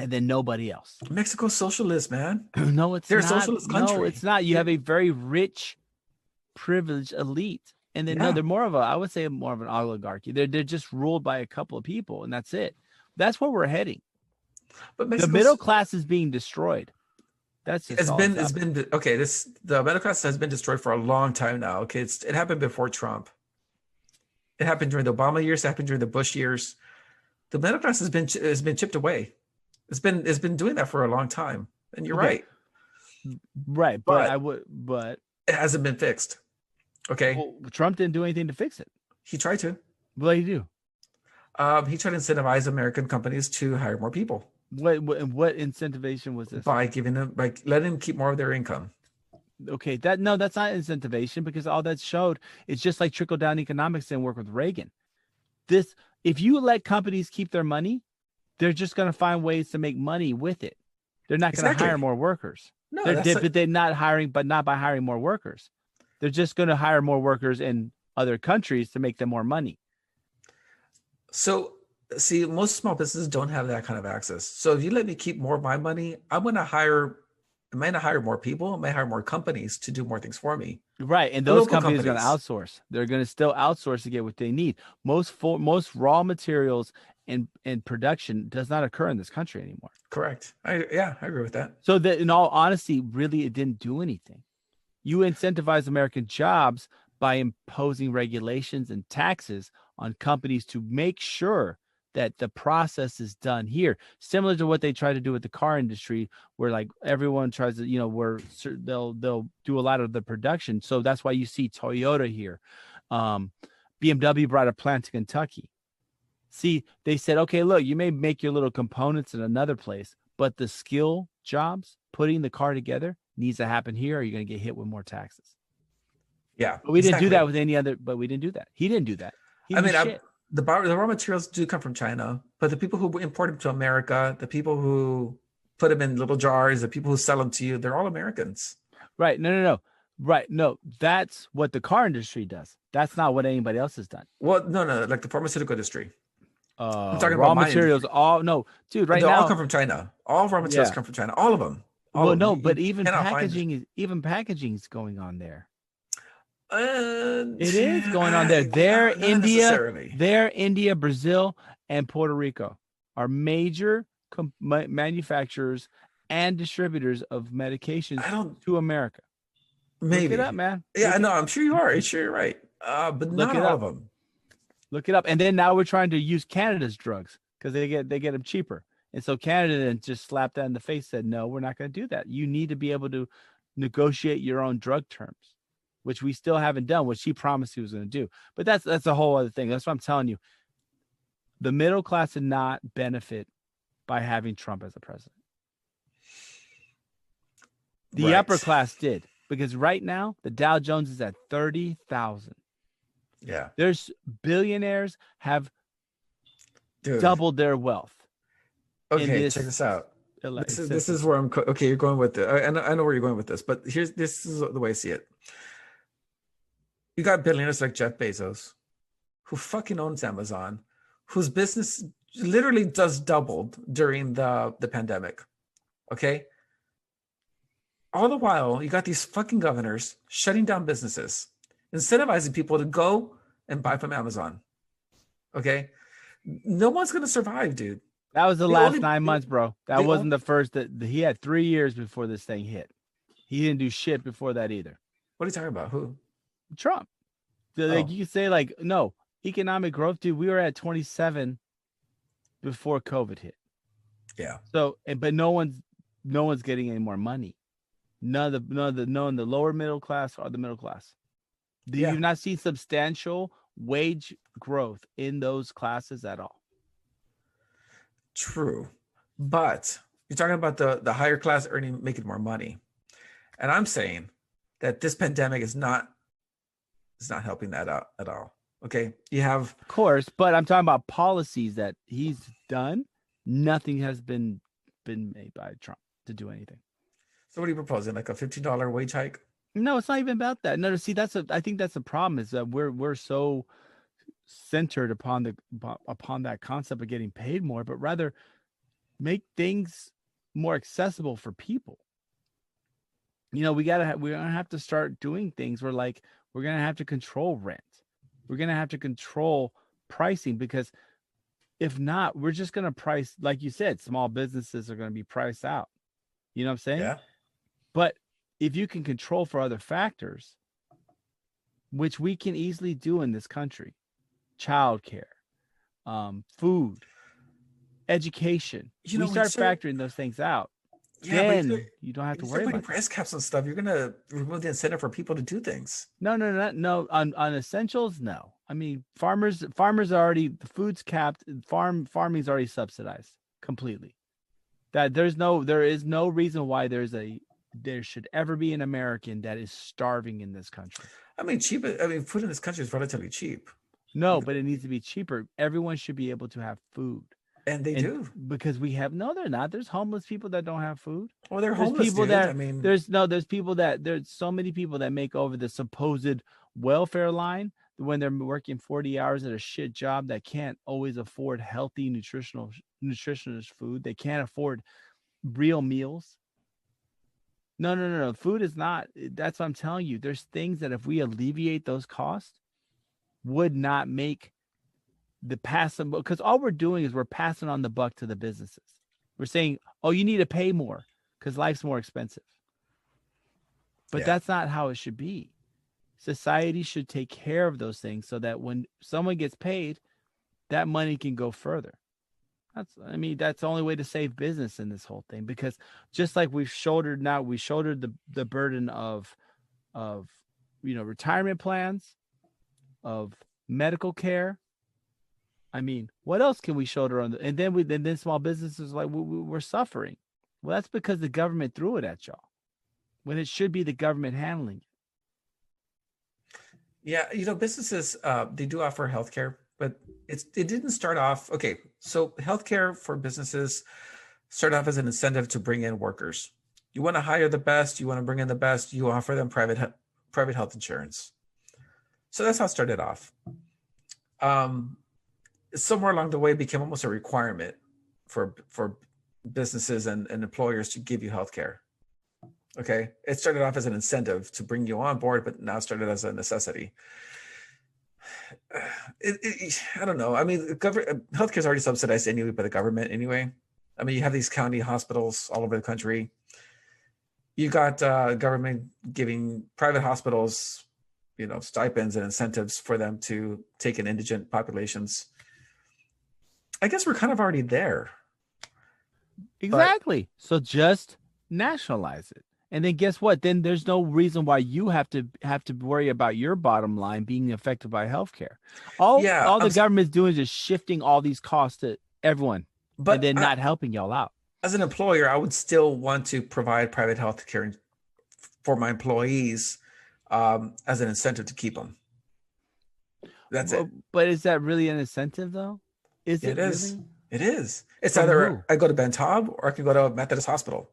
and then nobody else. Mexico's socialist, man. No, it's They're not. a socialist country. No, it's not. You have a very rich, privileged elite. And then no, they're more of I would say more of an oligarchy. They're just ruled by a couple of people, and that's it. That's where we're heading. But the middle class is being destroyed. That's just the middle class has been destroyed for a long time now. Okay, it happened before Trump. It happened during the Obama years. It happened during the Bush years. The middle class has been chipped away. It's been doing that for a long time. And you're right. Right, but it hasn't been fixed. Okay. Well, Trump didn't do anything to fix it. He tried to. What did he do? He tried to incentivize American companies to hire more people. What incentivization was this? By letting them keep more of their income. Okay, that's not incentivization, because all that showed is just like trickle down economics didn't work with Reagan. If you let companies keep their money, they're just going to find ways to make money with it. They're not going to hire more workers. No, they're not hiring, but not by hiring more workers. They're just going to hire more workers in other countries to make them more money. So, see, most small businesses don't have that kind of access. So if you let me keep more of my money, I might not hire more people. I might hire more companies to do more things for me. Right. And those companies are going to outsource. They're going to still outsource to get what they need. Most raw materials and production does not occur in this country anymore. Correct. I agree with that. So that, in all honesty, really, it didn't do anything. You incentivize American jobs by imposing regulations and taxes on companies to make sure that the process is done here, similar to what they try to do with the car industry, where like everyone tries to, where they'll do a lot of the production. So that's why you see Toyota here. BMW brought a plant to Kentucky. See, they said, okay, look, you may make your little components in another place, but the skill jobs, putting the car together, needs to happen here, or you're going to get hit with more taxes. Yeah. But we didn't do that with any other, but we didn't do that. He didn't do that. The raw materials do come from China, but the people who import them to America, the people who put them in little jars, the people who sell them to you, they're all Americans. Right. No. Right. No, that's what the car industry does. That's not what anybody else has done. Well, no, like the pharmaceutical industry. I'm talking raw about materials. Dude, right they now all come from China. All raw materials come from China. All of them. But even packaging is going on there. It is going on there. India, Brazil, and Puerto Rico are major manufacturers and distributors of medications to America. Maybe. Look it up, man. Yeah, no, I'm sure you are. I'm sure you're right. But not all of them. Look it up. And then now we're trying to use Canada's drugs because they get them cheaper. And so Canada then just slapped that in the face, said, no, we're not going to do that. You need to be able to negotiate your own drug terms, which we still haven't done, which he promised he was going to do. But that's a whole other thing. That's what I'm telling you. The middle class did not benefit by having Trump as a president. The upper class did, because right now the Dow Jones is at 30,000. Yeah. There's billionaires have doubled their wealth. Okay, check this out. This is where I'm. Okay, you're going with it. I know where you're going with this, but this is the way I see it. You got billionaires like Jeff Bezos, who fucking owns Amazon, whose business literally just doubled during the pandemic. Okay. All the while, you got these fucking governors shutting down businesses, incentivizing people to go and buy from Amazon. Okay. No one's going to survive, dude. That was the last 9 months, bro. That wasn't the first. He had 3 years before this thing hit. He didn't do shit before that either. What are you talking about? Who? Trump. Like you could say, like, no, economic growth, dude. We were at 27 before COVID hit. Yeah. So, but no one's getting any more money. None of the lower middle class or the middle class. You've not seen substantial wage growth in those classes at all. True, but you're talking about the higher class making more money, and I'm saying that this pandemic is not helping that out at all. Okay, you have, of course, but I'm talking about policies that he's done. Nothing has been made by Trump to do anything. So what are you proposing? Like a $15 wage hike? No, it's not even about that. No, see, I think that's the problem, is that we're so centered upon that concept of getting paid more, but rather make things more accessible for people. You know, we're gonna have to start doing things where, like, we're gonna have to control rent. We're gonna have to control pricing, because if not, we're just gonna price, like you said, small businesses are gonna be priced out. You know what I'm saying? Yeah. But if you can control for other factors, which we can easily do in this country, childcare, food, education, we start factoring those things out. Yeah, then you don't have to worry about price caps and stuff. You're gonna remove the incentive for people to do things. No. On essentials, no. I mean, farmers already, the food's capped. Farming's already subsidized completely. That there is no reason why there should ever be an American that is starving in this country. I mean, food in this country is relatively cheap. No, but it needs to be cheaper. Everyone should be able to have food. And they do, because they're not. There's homeless people that don't have food. Well, they're homeless people, dude. There's so many people that make over the supposed welfare line when they're working 40 hours at a shit job, that can't always afford healthy, nutritionist food. They can't afford real meals. No. Food is not. That's what I'm telling you. There's things that if we alleviate those costs, would not make the passing, because all we're doing is we're passing on the buck to the businesses. We're saying, oh, you need to pay more because life's more expensive. But that's not how it should be. Society should take care of those things so that when someone gets paid, that money can go further. That's the only way to save business in this whole thing, because just like we shouldered the burden of retirement plans, of medical care. I mean, what else can we shoulder on? And then small businesses like we're suffering. Well, that's because the government threw it at y'all when it should be the government handling it. Yeah, businesses they do offer healthcare, but it didn't start off. Okay, so healthcare for businesses started off as an incentive to bring in workers. You want to hire the best, you want to bring in the best, you offer them private health insurance. So that's how it started off. Somewhere along the way, it became almost a requirement for businesses and employers to give you healthcare. Okay, it started off as an incentive to bring you on board, but now started as a necessity. I don't know. I mean, healthcare is already subsidized anyway by the government anyway. I mean, you have these county hospitals all over the country. You got government giving private hospitals, stipends and incentives for them to take in indigent populations. I guess we're kind of already there. Exactly. So just nationalize it. And then guess what? Then there's no reason why you have to worry about your bottom line being affected by healthcare. All the government's doing is just shifting all these costs to everyone, and then not helping y'all out. As an employer, I would still want to provide private healthcare for my employees as an incentive to keep them. That's it. But is that really an incentive, though? It is. It is. It's either I go to Ben Taub or I can go to Methodist Hospital.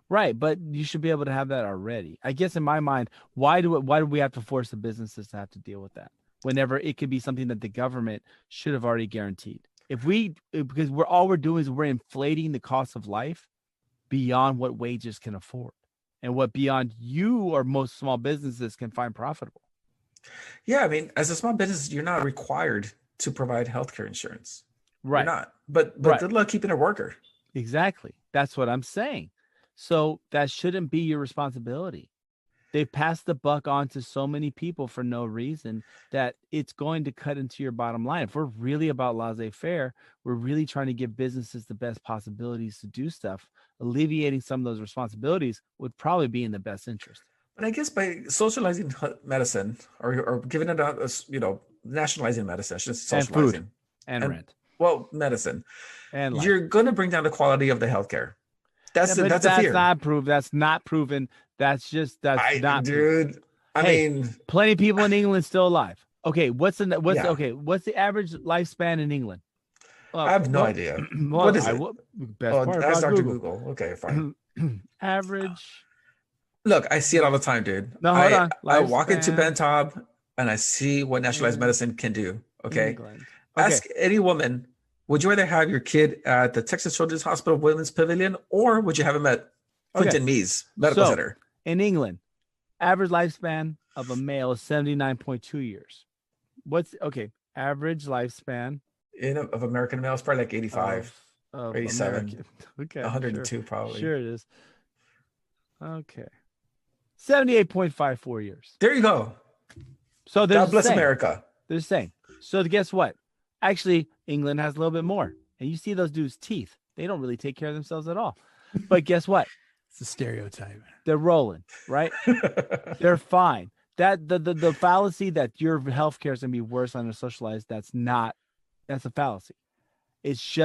Right, but you should be able to have that already. I guess in my mind, why do we have to force the businesses to have to deal with that whenever it could be something that the government should have already guaranteed? Because we're doing is we're inflating the cost of life beyond what wages can afford and what beyond you or most small businesses can find profitable. Yeah, I mean, as a small business, you're not required to provide healthcare insurance. Right. You're not. But good luck keeping a worker. Exactly. That's what I'm saying. So that shouldn't be your responsibility. They've passed the buck on to so many people for no reason that it's going to cut into your bottom line. If we're really about laissez-faire, we're really trying to give businesses the best possibilities to do stuff. Alleviating some of those responsibilities would probably be in the best interest. But I guess by socializing medicine or giving it out as, nationalizing medicine, just socializing. And rent. Well, medicine. And life. You're going to bring down the quality of the healthcare. That's a fear. That's not proven. Dude. I mean, plenty of people in England still alive. Okay, what's the average lifespan in England? I have no idea. What is it? Ask Dr. Google. Okay, fine. Average. Look, I see it all the time, dude. No, hold on. I walk into Ben Taub and I see what nationalized medicine can do. Okay. Ask any woman Would you rather have your kid at the Texas Children's Hospital Women's Pavilion, or would you have him at Clinton Mees Medical Center? In England, average lifespan of a male is 79.2 years. Average lifespan of American males, probably like 85 or 87. American. Okay. 102 probably. Sure it is. Okay. 78.54 years. There you go. So God bless America. They're the same. So guess what? Actually, England has a little bit more. And you see those dudes' teeth. They don't really take care of themselves at all. But guess what? It's a stereotype. They're rolling, right? They're fine. That the fallacy that your healthcare is gonna be worse on a socialized, that's a fallacy. It's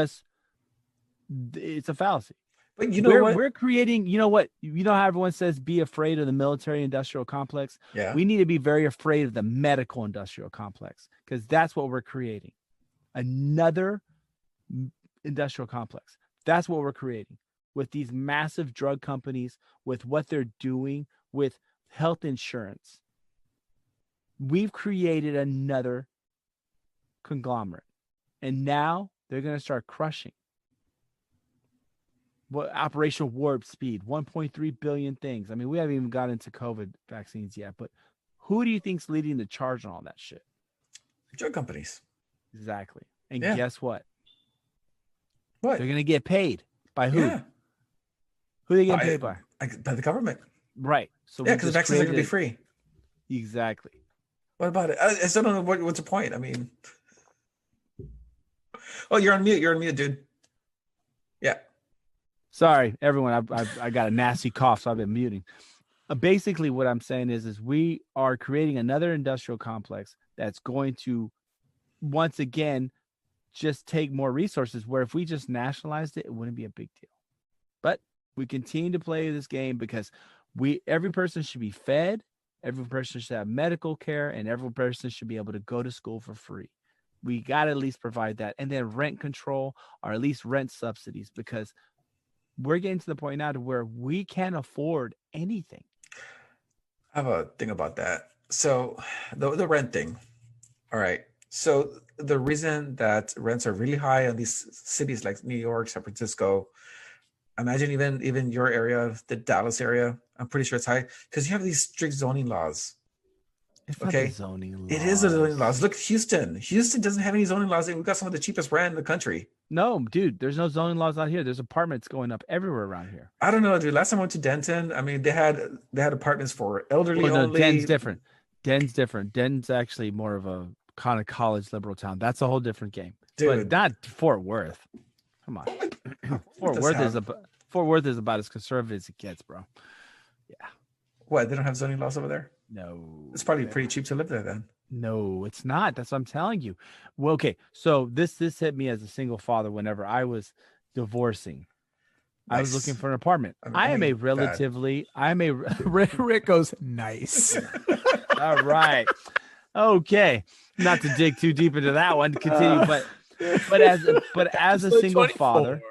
a fallacy. But you know what? We're creating, you know what? You know how everyone says be afraid of the military industrial complex? Yeah. We need to be very afraid of the medical industrial complex, because that's what we're creating. Another industrial complex. That's what we're creating with these massive drug companies, with what they're doing with health insurance. We've created another conglomerate, and now they're going to start crushing. What Operational Warp Speed, 1.3 billion things. I mean, we haven't even got into COVID vaccines yet, but who do you think's leading the charge on all that shit? Drug companies. Exactly. And guess what? What? They're going to get paid by who? Yeah. Who are they getting paid by? By the government. Right. So because the vaccines are going to be free. Exactly. What about it? I still don't know what's the point. I mean, oh, you're on mute. You're on mute, dude. Yeah. Sorry, everyone. I got a nasty cough, so I've been muting. Basically, what I'm saying is we are creating another industrial complex that's going to, once again, just take more resources, where if we just nationalized it, it wouldn't be a big deal. But we continue to play this game because every person should be fed, every person should have medical care, and every person should be able to go to school for free. We got to at least provide that. And then rent control, or at least rent subsidies, because we're getting to the point now to where we can't afford anything. I have a thing about that. So the rent thing. All right. So the reason that rents are really high in these cities like New York, San Francisco, imagine even your area, the Dallas area, I'm pretty sure it's high because you have these strict zoning laws. It's not the zoning laws. It is the zoning laws. Look, Houston doesn't have any zoning laws. We've got some of the cheapest rent in the country. No, dude, there's no zoning laws out here. There's apartments going up everywhere around here. I don't know, dude. Last time I went to Denton, I mean, they had apartments for elderly only. Denton's different. Denton's actually more of a kind of college liberal town. That's a whole different game. Dude. But not Fort Worth. Come on. Fort Worth is about as conservative as it gets, bro. Yeah. What? They don't have zoning laws over there? No. It's probably pretty cheap to live there then. No, it's not. That's what I'm telling you. Well, okay. So this hit me as a single father whenever I was divorcing. Nice. I was looking for an apartment. Rick goes, nice. All right. Okay. Not to dig too deep into that one, continue, but as a single 24. Father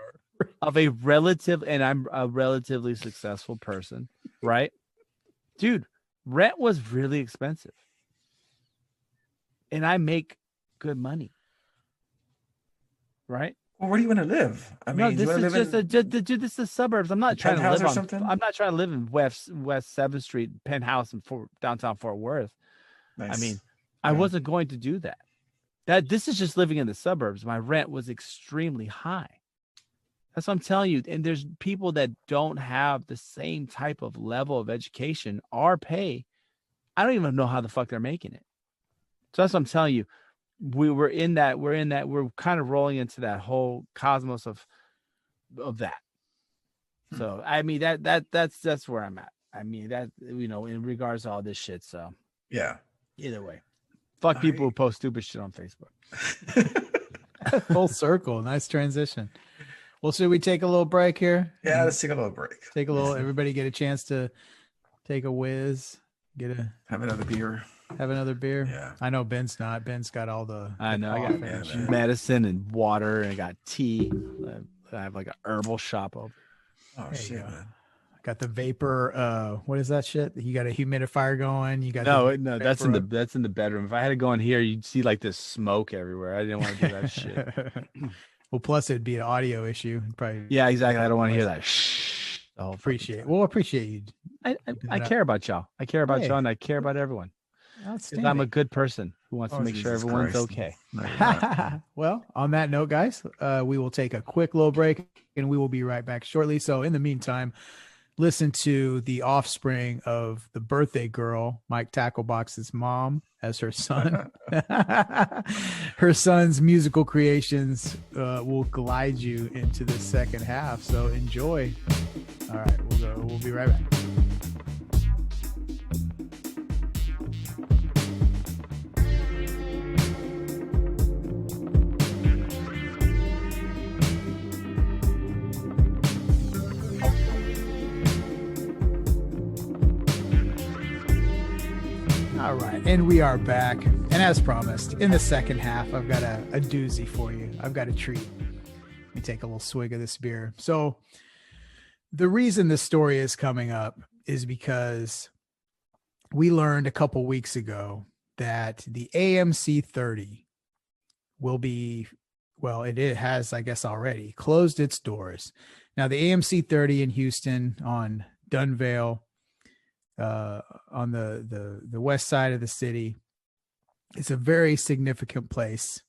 of a relative, and I'm a relatively successful person, right? Dude, rent was really expensive. And I make good money. Right? Well, where do you want to live? I mean, this is this is the suburbs. I'm not trying to live I'm not trying to live in West 7th Street penthouse in downtown Fort Worth. Nice. I mean, I wasn't going to do that. This is just living in the suburbs. My rent was extremely high. That's what I'm telling you. And there's people that don't have the same type of level of education or pay. I don't even know how the fuck they're making it. So that's what I'm telling you. We're kind of rolling into that whole cosmos of that. So I mean that's where I'm at. I mean that, you know, in regards to all this shit. So yeah. Either way, fuck people who post stupid shit on Facebook. Full circle. Nice transition. Well, should we take a little break here? Yeah, let's take a little break. Everybody get a chance to take a whiz. Have another beer. Yeah. I know Ben's not. Ben's got all the. I know. I got medicine and water, and I got tea. I have like a herbal shop open. Oh shit, man. I got the vapor. What is that shit? You got a humidifier going. You got no. That's in the bedroom. If I had to go in here, you'd see like this smoke everywhere. I didn't want to do that shit. Well, plus it'd be an audio issue. Probably. Yeah, exactly. I don't want to hear that. Shh. Appreciate you. I care about y'all. I care about y'all, and I care about everyone. Because I'm a good person who wants to make sure everyone's okay. Well, on that note, guys, we will take a quick little break and we will be right back shortly. So in the meantime, listen to the offspring of the birthday girl, Mike Tacklebox's mom, as her son. Her son's musical creations will glide you into the second half. So enjoy. All right, we'll be right back. All right, and we are back. And as promised, in the second half, I've got a doozy for you. I've got a treat. Let me take a little swig of this beer. So the reason this story is coming up is because we learned a couple weeks ago that the AMC 30 will be, well, it has, I guess, already closed its doors. Now, the AMC 30 in Houston on Dunvale, on the west side of the city, it's a very significant place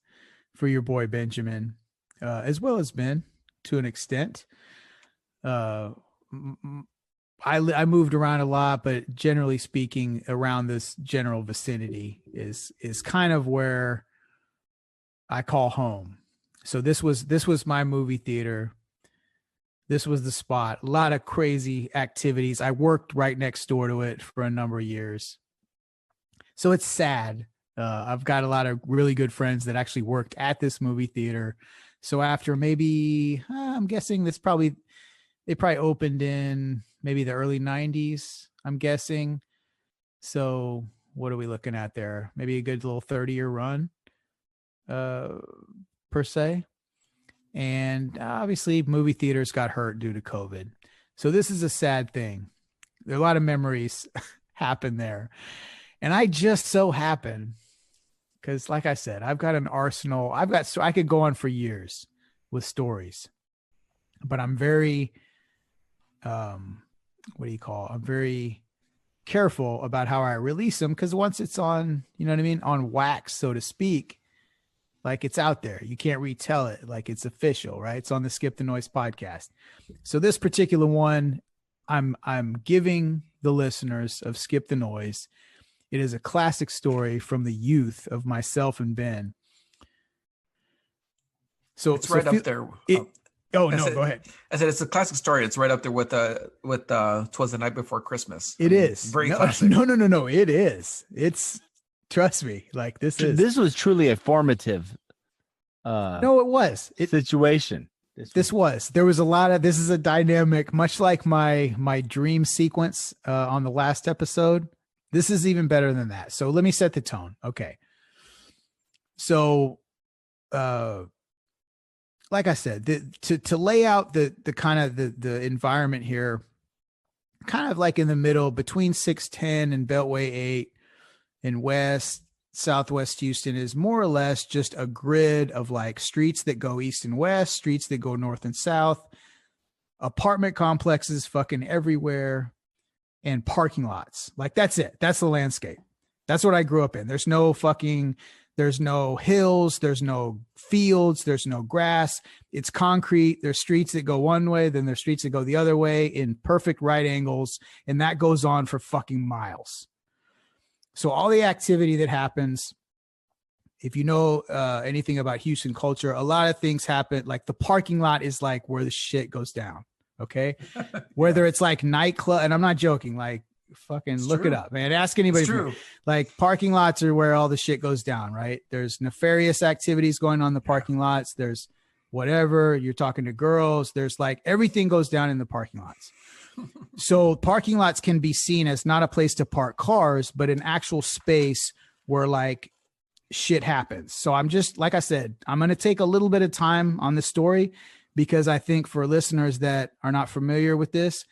for your boy Benjamin, as well as Ben to an extent. I moved around a lot, but generally speaking, around this general vicinity is kind of where I call home. So this was my movie theater. This was the spot. A lot of crazy activities. I worked right next door to it for a number of years. So it's sad. I've got a lot of really good friends that actually worked at this movie theater. So after maybe, I'm guessing they probably opened in maybe the early 90s, I'm guessing. So what are we looking at there? Maybe a good little 30-year run, per se. And obviously movie theaters got hurt due to COVID. So this is a sad thing. There are a lot of memories happen there. And I just so happen, because like I said, I've got an arsenal. I could go on for years with stories, but I'm very, I'm very careful about how I release them. Because once it's on, you know what I mean? On wax, so to speak, like it's out there. You can't retell it. Like it's official, right? It's on the Skip the Noise podcast. So this particular one, I'm giving the listeners of Skip the Noise. It is a classic story from the youth of myself and Ben. So it's right up there. Go ahead. I said it's a classic story. It's right up there with 'Twas the Night Before Christmas. It is very classic. No. It is. It's, trust me. Like this was truly a formative. No, it was situation. There was a lot of, this is a dynamic, much like my dream sequence on the last episode. This is even better than that. So let me set the tone. Okay. So, like I said, to lay out the kind of the environment here, kind of like in the middle between 610 and Beltway 8 in Southwest Houston is more or less just a grid of like streets that go east and west, streets that go north and south, apartment complexes fucking everywhere, and parking lots. Like that's it. That's the landscape. That's what I grew up in. There's no hills, there's no fields, there's no grass. It's concrete. There's streets that go one way, then there's streets that go the other way in perfect right angles, and that goes on for fucking miles. So all the activity that happens, if you know anything about Houston culture, a lot of things happen. Like the parking lot is like where the shit goes down. Okay. Whether it's like nightclub, and I'm not joking, like fucking look it up, man. Ask anybody. Like parking lots are where all the shit goes down, right? There's nefarious activities going on in the parking lots. There's whatever, you're talking to girls. There's like everything goes down in the parking lots. So parking lots can be seen as not a place to park cars, but an actual space where like shit happens. So I'm just, like I said, I'm going to take a little bit of time on the story because I think for listeners that are not familiar with this,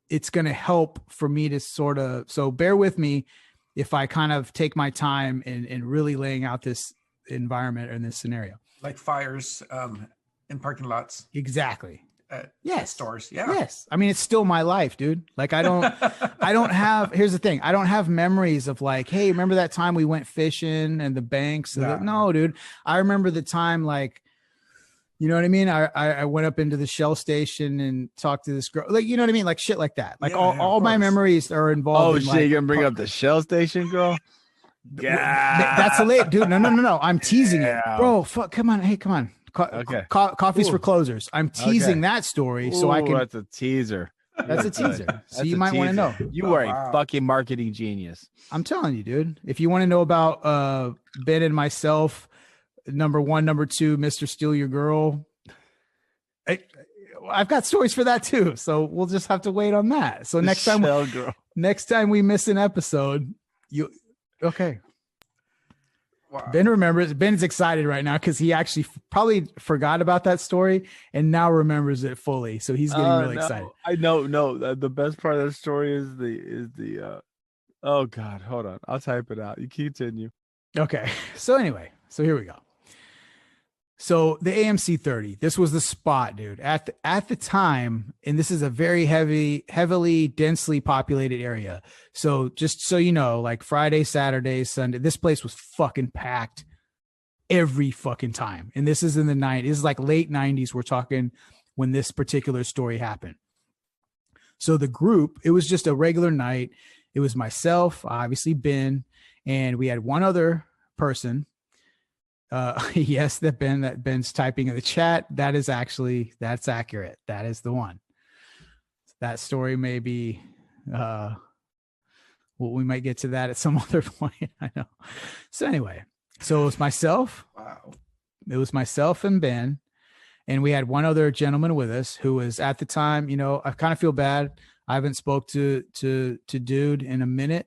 it's going to help for me to sort of, so bear with me if I kind of take my time in really laying out this environment and this scenario. Like fires in parking lots. Exactly. Yes. Stores. Yeah. Yes. I mean, it's still my life, dude. Like I don't have, here's the thing. I don't have memories of like, hey, remember that time we went fishing and the banks? No, dude. I remember the time, like, you know what I mean? I went up into the Shell station and talked to this girl, like, you know what I mean? Like shit like that. Like all my memories are involved. Oh shit. You're going to bring up the Shell station, girl? Yeah. That's a late, dude. No. I'm teasing it, bro. Fuck. Come on. Hey, come on. Okay. Coffee's for closers. I'm teasing that story so I can. That's a teaser. That's a teaser. So you might want to know. You are a fucking marketing genius. I'm telling you, dude. If you want to know about Ben and myself, number 1, number 2, Mr. Steal Your Girl, I've got stories for that too. So we'll just have to wait on that. So next time we miss an episode, okay. Wow. Ben remembers. Ben's excited right now because he actually probably forgot about that story and now remembers it fully. So he's getting really excited. I know. No, the best part of the story is the. Oh God, hold on. I'll type it out. You continue. Okay. So anyway, here we go. So the AMC 30. This was the spot, dude. At the time, and this is a very heavily, densely populated area. So just so you know, like Friday, Saturday, Sunday, this place was fucking packed every fucking time. And this is in the 90s. This is like late 90s. We're talking when this particular story happened. So the group, it was just a regular night. It was myself, obviously Ben, and we had one other person. Yes, that Ben's typing in the chat. That's accurate. That is the one. That story may be, we might get to that at some other point. I know. So anyway, it was myself. Wow. It was myself and Ben, and we had one other gentleman with us who was at the time, you know, I kind of feel bad. I haven't spoke to dude in a minute.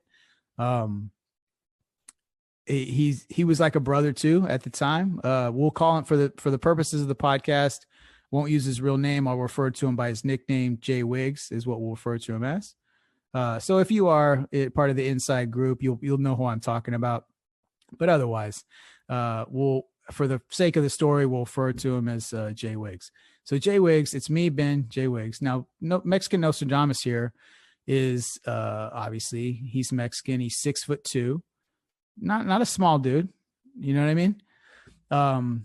He was like a brother too at the time. We'll call him for the purposes of the podcast. Won't use his real name. I'll refer to him by his nickname. Jay Wiggs is what we'll refer to him as. So if you are part of the inside group, you'll know who I'm talking about. But otherwise, we'll, for the sake of the story, we'll refer to him as Jay Wiggs. So Jay Wiggs, it's me, Ben, Jay Wiggs. Now, Mexican Nostradamus here is obviously he's Mexican. He's 6'2". Not a small dude. You know what I mean?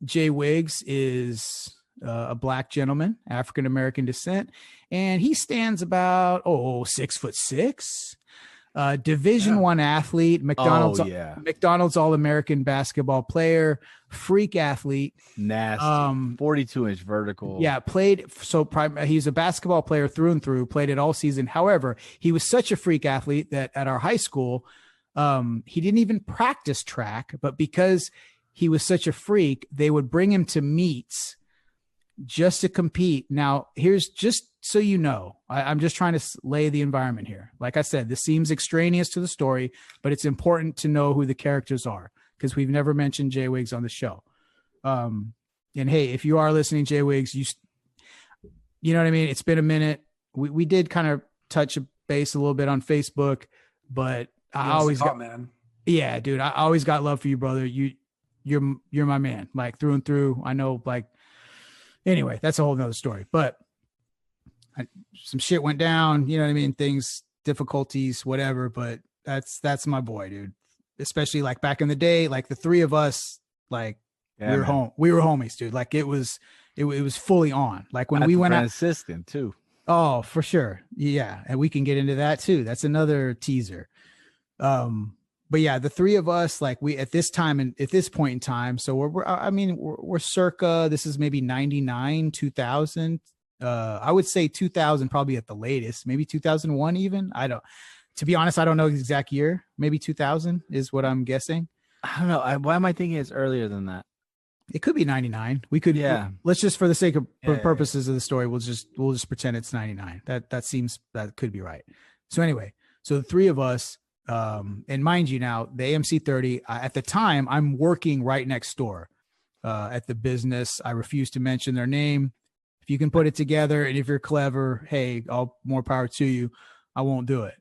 Jay Wiggs is a black gentleman, African-American descent, and he stands about 6'6". Division I athlete, McDonald's All-American basketball player, freak athlete, nasty, 42-inch vertical. Yeah, he's a basketball player through and through, played it all season. However, he was such a freak athlete that at our high school, he didn't even practice track, but because he was such a freak, they would bring him to meets just to compete. Now, here's just so you know, I'm just trying to lay the environment here. Like I said, this seems extraneous to the story, but it's important to know who the characters are because we've never mentioned Jay Wiggs on the show. And hey, if you are listening, Jay Wiggs, you know what I mean? It's been a minute. We did kind of touch base a little bit on Facebook, but I always got, man. Yeah, dude, I always got love for you, brother. You're my man, like through and through. I know, like, anyway, that's a whole nother story, but some shit went down, you know what I mean? Difficulties, whatever, but that's my boy, dude. Especially like back in the day, like the three of us, like we were homies, dude. Like it was fully on. Like when we went out assistant too. Oh, for sure. Yeah. And we can get into that too. That's another teaser. But yeah, the three of us, like we, at this time and at this point in time, so we're circa, this is maybe 99, 2000. I would say 2000 probably at the latest, maybe 2001 even. To be honest, I don't know the exact year. Maybe 2000 is what I'm guessing. I don't know. Why am I thinking it's earlier than that? It could be 99. We could, let's just, for the sake of purposes of the story, we'll just pretend it's 99. That could be right. So anyway, so the three of us, and mind you now, the AMC 30, at the time, I'm working right next door at the business. I refuse to mention their name. If you can put it together and if you're clever, hey, all more power to you. I won't do it.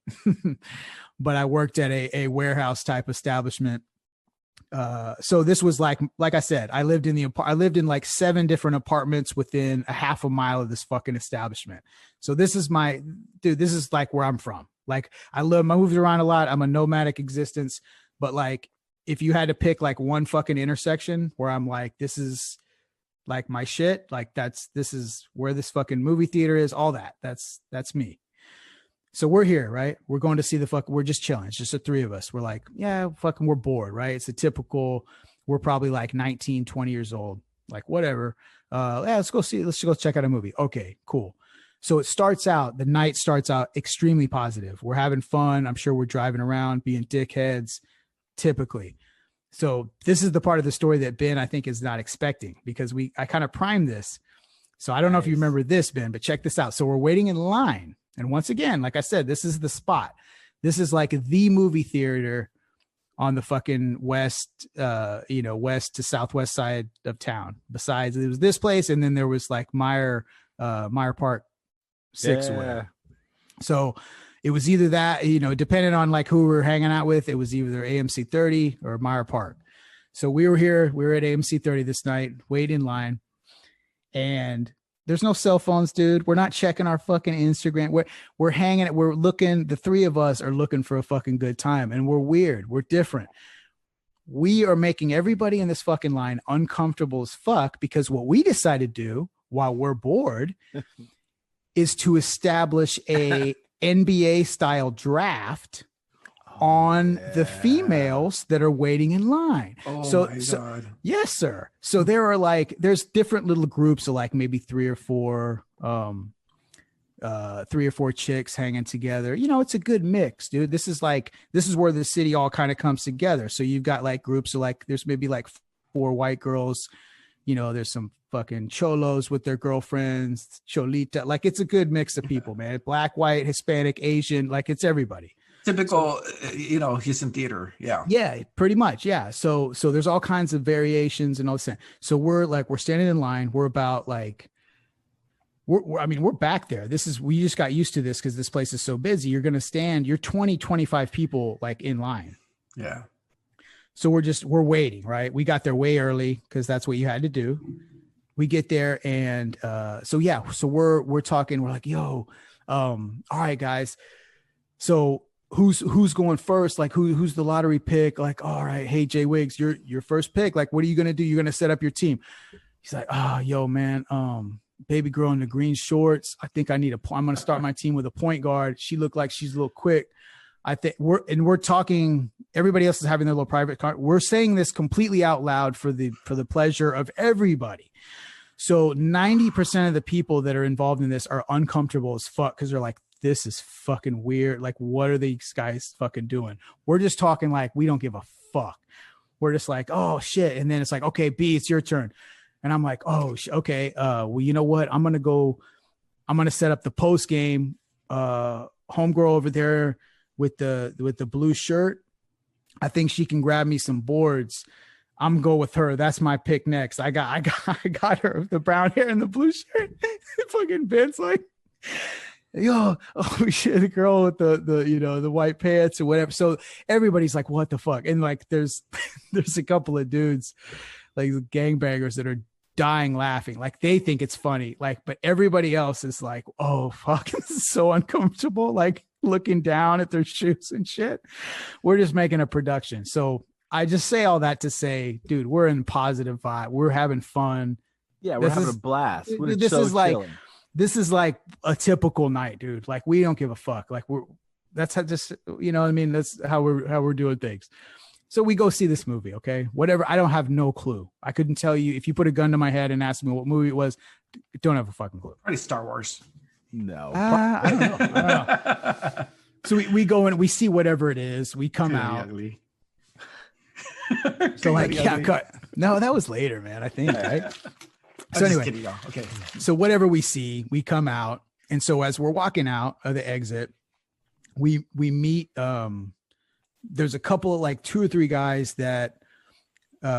But I worked at a warehouse type establishment So this was like I said, I lived in like 7 different apartments within a half a mile of this fucking establishment. So this is this is like where I'm from. Like I moved around a lot. I'm a nomadic existence, but like, if you had to pick like one fucking intersection where I'm like, this is like my shit, like this is where this fucking movie theater is, all that. That's me. So we're here, right? We're going to see we're just chilling. It's just the 3 of us. We're like, yeah, fucking, we're bored, right? It's a typical, we're probably like 19, 20 years old, like whatever. Yeah, let's go check out a movie. Okay, cool. So the night starts out extremely positive. We're having fun. I'm sure we're driving around being dickheads, typically. So this is the part of the story that Ben, I think, is not expecting, because I kind of primed this. So I don't know if you remember this, Ben, but check this out. So we're waiting in line. And once again, like I said, this is the spot. This is like the movie theater on the fucking west to southwest side of town. Besides, it was this place, and then there was like Meyer Park 6 or whatever. So it was either that, depending on like who we were hanging out with, it was either AMC 30 or Meyer Park. So we were at AMC 30 this night, waiting in line, and there's no cell phones, dude. We're not checking our fucking Instagram. We're hanging it. We're looking. The 3 of us are looking for a fucking good time, and we're weird. We're different. We are making everybody in this fucking line uncomfortable as fuck, because what we decided to do while we're bored is to establish a NBA style draft on the females that are waiting in line. Oh my God. Yes, sir. So there's different little groups of like maybe 3 or 4 chicks hanging together. It's a good mix, dude. This is where the city all kind of comes together. So you've got like groups of like, there's maybe like 4 white girls, there's some fucking cholos with their girlfriends, cholita. Like, it's a good mix of people, man. Black, white, Hispanic, Asian, like it's everybody. Typical, Houston theater. Yeah. Yeah, pretty much. Yeah. So there's all kinds of variations and all that. So we're standing in line. We're about like, we're back there. We just got used to this because this place is so busy. You're going to stand, you're 20, 25 people like in line. Yeah. So we're waiting, right? We got there way early because that's what you had to do. We get there, and so we're talking. We're like, yo, all right, guys. So who's going first? Like who's the lottery pick? Like, all right, hey Jay Wiggs, your first pick. Like, what are you gonna do? You're gonna set up your team. He's like, yo, man, baby girl in the green shorts. I think I'm gonna start my team with a point guard. She looked like she's a little quick. I think we're talking, everybody else is having their little private car. We're saying this completely out loud for the pleasure of everybody. So 90% of the people that are involved in this are uncomfortable as fuck, because they're like, this is fucking weird. Like, what are these guys fucking doing? We're just talking like, we don't give a fuck. We're just like, oh shit. And then it's like, okay, B, it's your turn. And I'm like, oh, okay. Well, you know what? I'm going to set up the post game, homegirl over there with the blue shirt. I think she can grab me some boards. I'm go with her. That's my pick next. I got her, the brown hair and the blue shirt. Fucking Ben's like, yo, oh shit, the girl with the white pants or whatever. So everybody's like, what the fuck? And like, there's a couple of dudes, like gangbangers, that are dying laughing. Like, they think it's funny. Like, but everybody else is like, oh fuck, this is so uncomfortable. Like, looking down at their shoes and shit. We're just making a production. So I just say all that to say, dude, we're in positive vibe. We're having fun. Yeah, we're having a blast. This is like a typical night, dude. Like, we don't give a fuck. Like, that's how that's how we're doing things. So we go see this movie, okay? Whatever. I don't have no clue. I couldn't tell you. If you put a gun to my head and asked me what movie it was, don't have a fucking clue. Probably Star Wars. No. I don't know. So we go in, we see whatever it is. We come out. Ugly. So like, yeah, cut. No, that was later, man, I think, right? So anyway, okay. So whatever we see, we come out. And so as we're walking out of the exit, we meet, there's a couple of like 2 or 3 guys that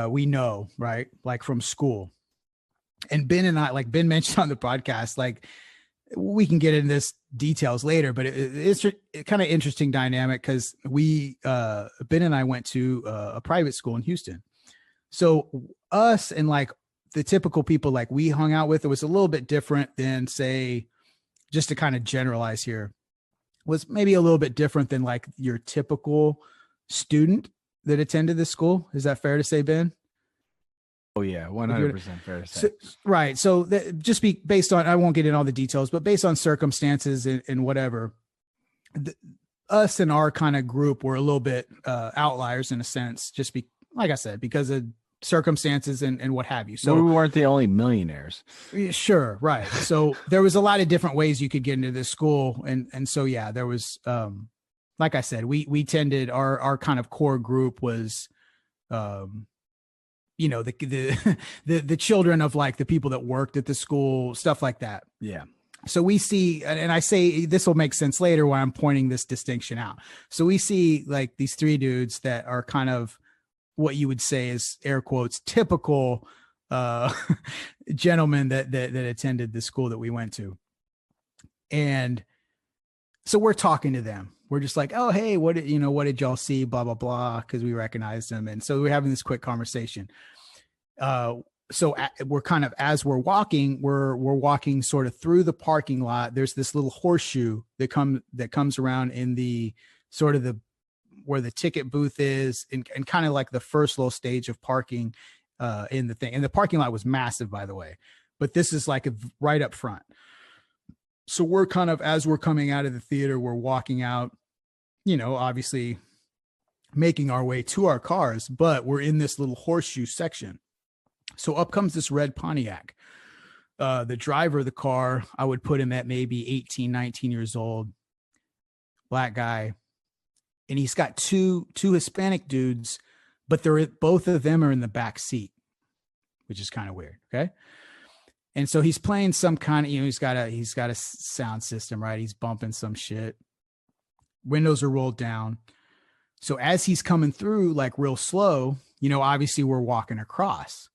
we know, right? Like from school. And Ben and I, like Ben mentioned on the podcast, like we can get into this details later, but it's kind of interesting dynamic because Ben and I went to a private school in Houston. So us and like the typical people like we hung out with, it was a little bit different than, say, just to kind of generalize here, was maybe a little bit different than like your typical student that attended this school. Is that fair to say, Ben? Oh yeah, 100% fair to say. So, right. So just be based on, I won't get into all the details, but based on circumstances and whatever, us and our kind of group were a little bit outliers in a sense, just like I said, because of circumstances and what have you. So we weren't the only millionaires. Sure. Right. So there was a lot of different ways you could get into this school. And so, yeah, there was, like I said, we tended, our kind of core group was, you know, the children of like the people that worked at the school, stuff like that. Yeah. So we see, and I say this will make sense later when I'm pointing this distinction out. So we see like these three dudes that are kind of what you would say is air quotes typical gentlemen that attended the school that we went to. And so we're talking to them. We're just like, oh, hey, what did y'all see? Blah, blah, blah. Cause we recognized them. And so we're having this quick conversation. So we're kind of, as we're walking sort of through the parking lot. There's this little horseshoe that comes around in the sort of the, where the ticket booth is and kind of like the first little stage of parking in the thing. And the parking lot was massive, by the way, but this is like right up front. So we're kind of, as we're coming out of the theater, we're walking out, you know, obviously making our way to our cars, but we're in this little horseshoe section. So up comes this red Pontiac. The driver of the car, I would put him at maybe 18, 19 years old, black guy. And he's got two Hispanic dudes, but both of them are in the back seat, which is kind of weird. Okay. And so he's playing some kind of, you know, he's got a sound system, right? He's bumping some shit. Windows are rolled down. So as he's coming through like real slow, you know, obviously we're walking across,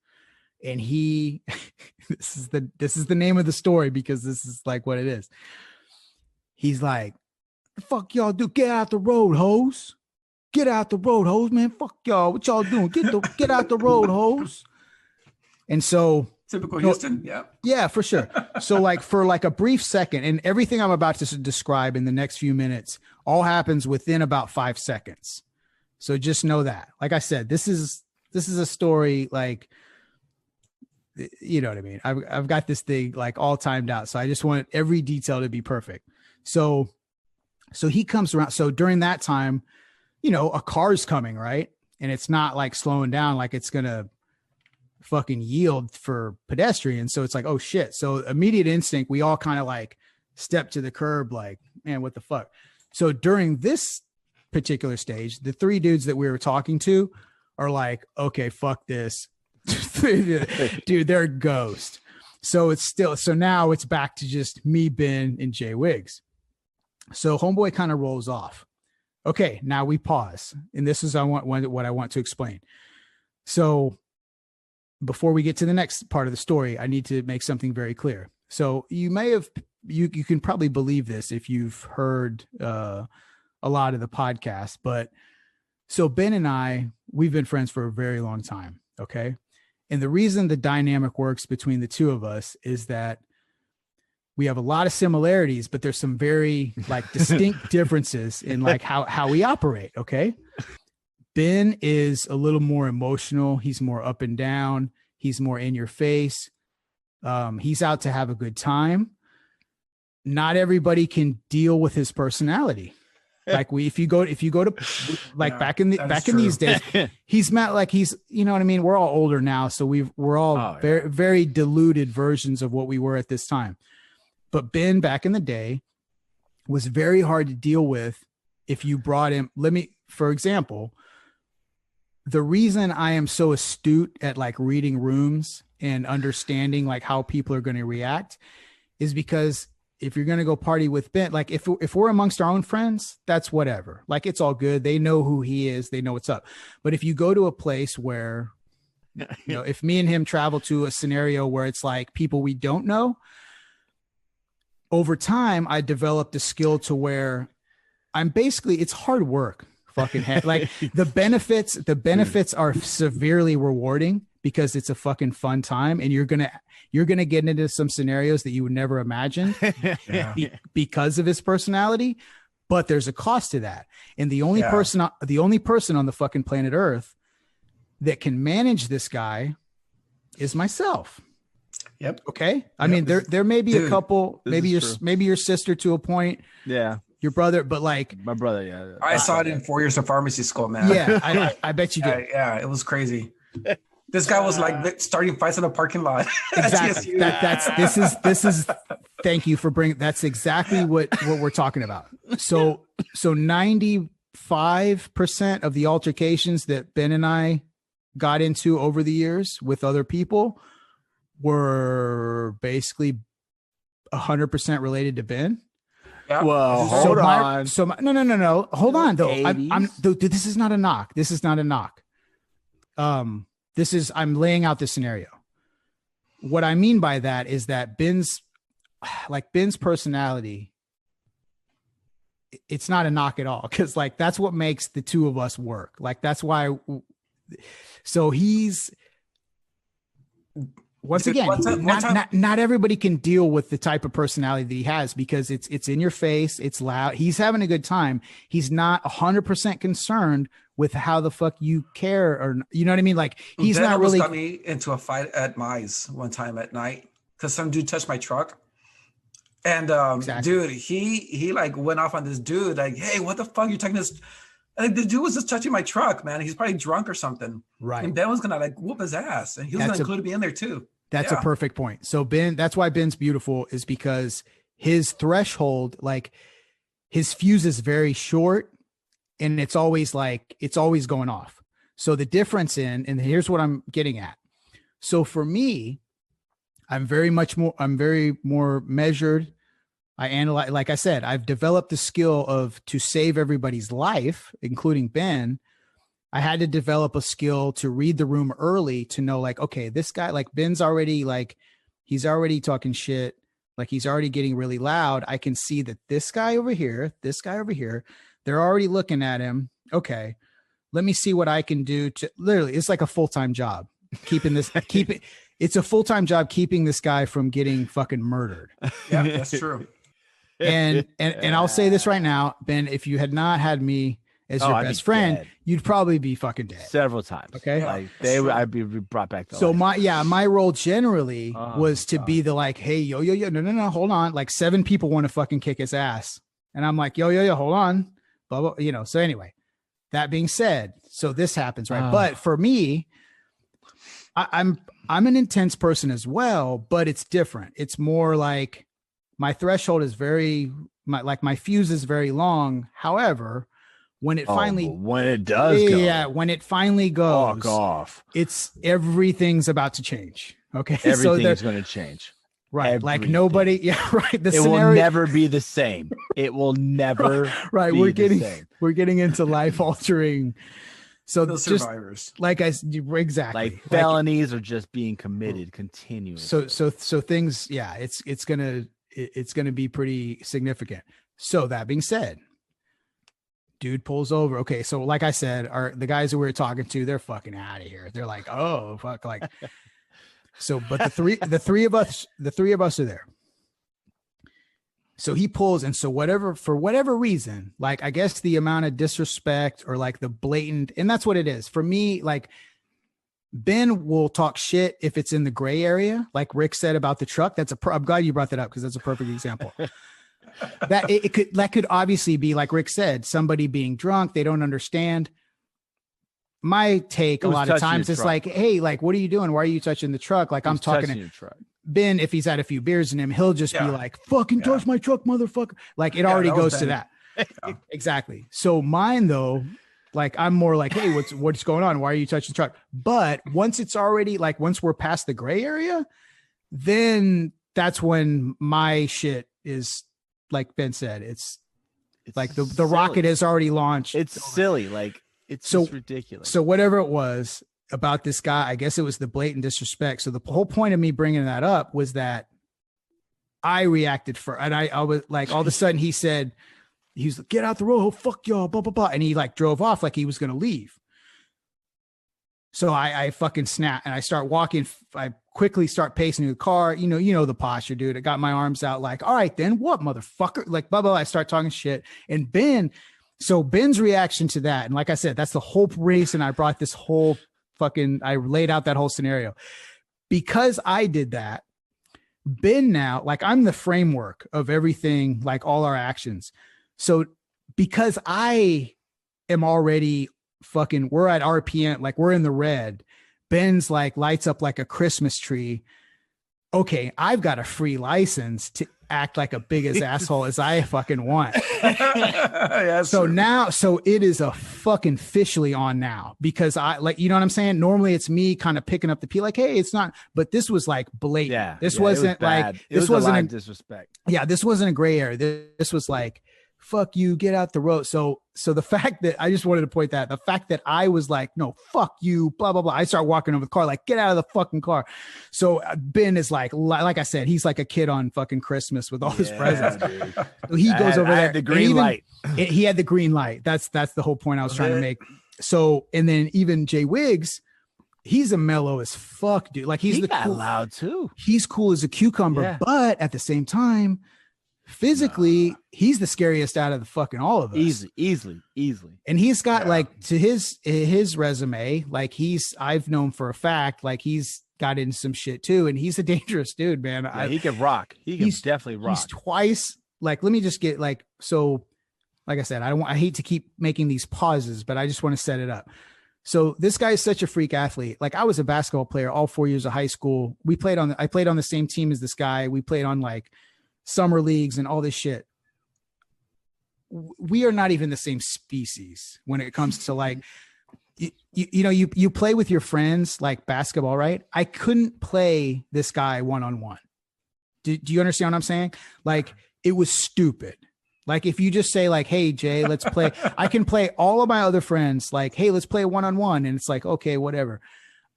and this is the name of the story because this is like what it is. He's like, the fuck y'all do? Get out the road, hoes. Get out the road, hoes, man. Fuck y'all. What y'all doing? Get out the road, hoes. And so typical Houston. Yeah. Yeah, for sure. So like for like a brief second, and everything I'm about to describe in the next few minutes all happens within about 5 seconds. So just know that. Like I said, this is a story, like, you know what I mean? I've got this thing like all timed out. So I just want every detail to be perfect. So he comes around. So during that time, you know, a car's coming, right? And it's not like slowing down, like it's going to fucking yield for pedestrians. So it's like, oh shit. So immediate instinct, we all kind of like step to the curb, like, man, what the fuck? So during this particular stage, the three dudes that we were talking to are like, okay, fuck this. Dude, they're a ghost. So now it's back to just me, Ben, and Jay Wiggs. So homeboy kind of rolls off. Okay, now we pause. And this is what I want to explain. So before we get to the next part of the story, I need to make something very clear. So you can probably believe this if you've heard a lot of the podcast, but so Ben and I, we've been friends for a very long time. Okay. And the reason the dynamic works between the two of us is that we have a lot of similarities, but there's some very like distinct differences in like how we operate. Okay. Ben is a little more emotional. He's more up and down. He's more in your face. He's out to have a good time. Not everybody can deal with his personality. Like if you go to like back in these days, he's not like you know what I mean? We're all older now. So we're all very, very diluted versions of what we were at this time. But Ben back in the day was very hard to deal with if you brought him. For example, the reason I am so astute at like reading rooms and understanding like how people are going to react is because if you're going to go party with Ben, like if we're amongst our own friends, that's whatever. Like it's all good. They know who he is. They know what's up. But if you go to a place where, you know, if me and him travel to a scenario where it's like people we don't know, over time, I developed a skill to where it's hard work. Fucking like the benefits are severely rewarding because it's a fucking fun time, and you're gonna get into some scenarios that you would never imagine because of his personality. But there's a cost to that, and the only person on the fucking planet Earth that can manage this guy is myself. Yep. Okay. I mean, there may be a couple, maybe your sister to a point. Yeah. Your brother, but like my brother. Yeah. I saw it in 4 years of pharmacy school, man. Yeah. I bet you did. Yeah. It was crazy. This guy was like starting fights in a parking lot. Exactly. This is. Thank you for bringing. That's exactly what we're talking about. So 95% of the altercations that Ben and I got into over the years with other people were basically 100% related to Ben. Yeah. Well, hold on. No. Hold on, though. Dude, this is not a knock. I'm laying out this scenario. What I mean by that is that Ben's personality, it's not a knock at all, because like that's what makes the two of us work. Like that's why. So he's. Once again, not everybody can deal with the type of personality that he has, because it's in your face, it's loud. He's having a good time. He's not 100% concerned with how the fuck you care, or you know what I mean? Like he's Ben not really got me into a fight at Mize one time at night because some dude touched my truck. And dude, he like went off on this dude, like, hey, what the fuck? You're taking this. And the dude was just touching my truck, man. He's probably drunk or something. Right. And Ben was gonna like whoop his ass, and he was gonna include me in there too. That's a perfect point. So Ben, that's why Ben's beautiful, is because his threshold, like his fuse is very short, and it's always going off. So the difference and here's what I'm getting at. So for me, I'm very more measured. I analyze, like I said, I've developed the skill to save everybody's life, including Ben. I had to develop a skill to read the room early to know, like, okay, this guy, like Ben's already he's already talking shit. Like he's already getting really loud. I can see that this guy over here, they're already looking at him. Okay. Let me see what I can do to literally, it's like a full-time job it's a full-time job keeping this guy from getting fucking murdered. Yeah, that's true. And I'll say this right now, Ben, if you had not had me as your best friend, dead. You'd probably be fucking dead several times. Okay. Like I'd be brought back to so life. my role generally was to be the like, hey, yo, no, hold on. Like 7 people want to fucking kick his ass. And I'm like, yo, hold on. Blah, blah, you know, so anyway, that being said, so this happens, right? But for me, I'm an intense person as well, but it's different. It's more like my threshold is my fuse is very long. However, when it finally goes, fuck off. It's everything's about to change. Okay. Everything is going to change. Right. Everything. Like nobody. Yeah. Right. It will never be the same. It will never. Right. We're getting into life altering. So the survivors, like exactly, like felonies are just being committed continuously. So things. Yeah. It's gonna be pretty significant. So that being said, dude pulls over. Okay. So like I said, the guys that we were talking to, they're fucking out of here. They're like, oh fuck. Like, so, but the three of us are there. So he pulls. And so for whatever reason, like, I guess the amount of disrespect or like the blatant, and that's what it is for me. Like Ben will talk shit if it's in the gray area. Like Rick said about the truck. I'm glad you brought that up, because that's a perfect example. That could obviously be, like Rick said, somebody being drunk. They don't understand. My take a lot of times is like, hey, like, what are you doing? Why are you touching the truck? Like I'm talking to Ben. If he's had a few beers in him, he'll just be like, fucking touch my truck, motherfucker. Like it already goes to that. Yeah. Exactly. So mine though, like I'm more like, hey, what's going on? Why are you touching the truck? But once it's already like, once we're past the gray area, then that's when my shit is, like Ben said, it's like the rocket has already launched. It's silly. Like it's just ridiculous. So whatever it was about this guy, I guess it was the blatant disrespect. So the whole point of me bringing that up was that I reacted first, and I was like, all of a sudden he said, he's like, get out the road, fuck y'all, blah, blah, blah. And he like drove off like he was going to leave. So I fucking snap and I start walking. I quickly start pacing to the car. You know, the posture, dude. I got my arms out like, all right, then what, motherfucker? Like, blah, blah, blah. I start talking shit. And Ben's reaction to that. And like I said, that's the whole reason I brought this whole I laid out that whole scenario because I did that. Ben now, like I'm the framework of everything, like all our actions. So because I am already we're at RPM, like we're in the red. Ben's like lights up like a Christmas tree. Okay, I've got a free license to act like a big as asshole as I fucking want. Yeah, so true. Now, so it is a fucking officially on now because I like, you know what I'm saying? Normally it's me kind of picking up the P like, hey, it's not, but this was like blatant. Yeah, this wasn't like, this wasn't a disrespect. Yeah, this wasn't a gray area. This was like, fuck you, get out the road. So the fact that I just wanted to point that the fact that I was like, no, fuck you, blah, blah, blah. I start walking over the car, like, get out of the fucking car. So Ben is like I said, he's like a kid on fucking Christmas with all his presents. So he goes over there. The green light. He had the green light. That's the whole point I was trying to make. So, and then even Jay Wiggs, he's a mellow as fuck, dude. Like he got loud too. He's cool as a cucumber, but at the same time, physically, he's the scariest out of the fucking all of us. Easily. And he's got like to his resume, like I've known for a fact, like he's got into some shit too. And he's a dangerous dude, man. Yeah, he can rock. He can definitely rock. He's twice. Like, let me just get like, so like I said, I hate to keep making these pauses, but I just want to set it up. So this guy is such a freak athlete. Like I was a basketball player all 4 years of high school. I played on the same team as this guy. We played on like summer leagues and all this shit. We are not even the same species when it comes to like, you play with your friends, like basketball, right? I couldn't play this guy one-on-one. Do you understand what I'm saying? Like it was stupid. Like if you just say like, hey Jay, let's play, I can play all of my other friends like, hey, let's play one-on-one. And it's like, okay, whatever.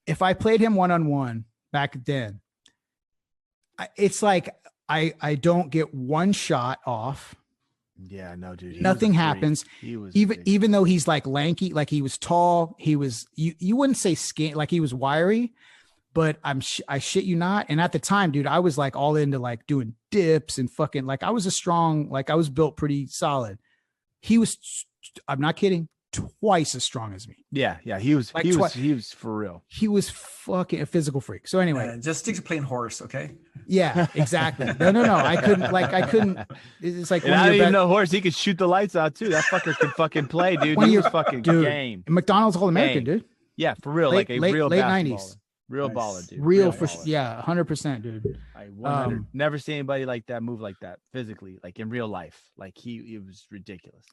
If I played him one-on-one back then, it's like, I don't get one shot off. Yeah, no, dude. Nothing happens. He was even though he's like lanky, like he was tall, he was you wouldn't say skin, like he was wiry, but I shit you not. And at the time, dude, I was like all into like doing dips and fucking like I was I was built pretty solid. He was, I'm not kidding, twice as strong as me. Yeah, he was like he was for real. He was fucking a physical freak. So anyway, just stick to playing horse, okay? Yeah, exactly. No. I couldn't. It's like I didn't even know horse. He could shoot the lights out too. That fucker could fucking play, dude. He was fucking game. McDonald's All-American, dude. Yeah, for real. Like a real late basketballer. 90s. Real baller, dude. Real for yeah, 100%, dude. I 100. Never seen anybody like that move like that physically, like in real life. Like he was ridiculous.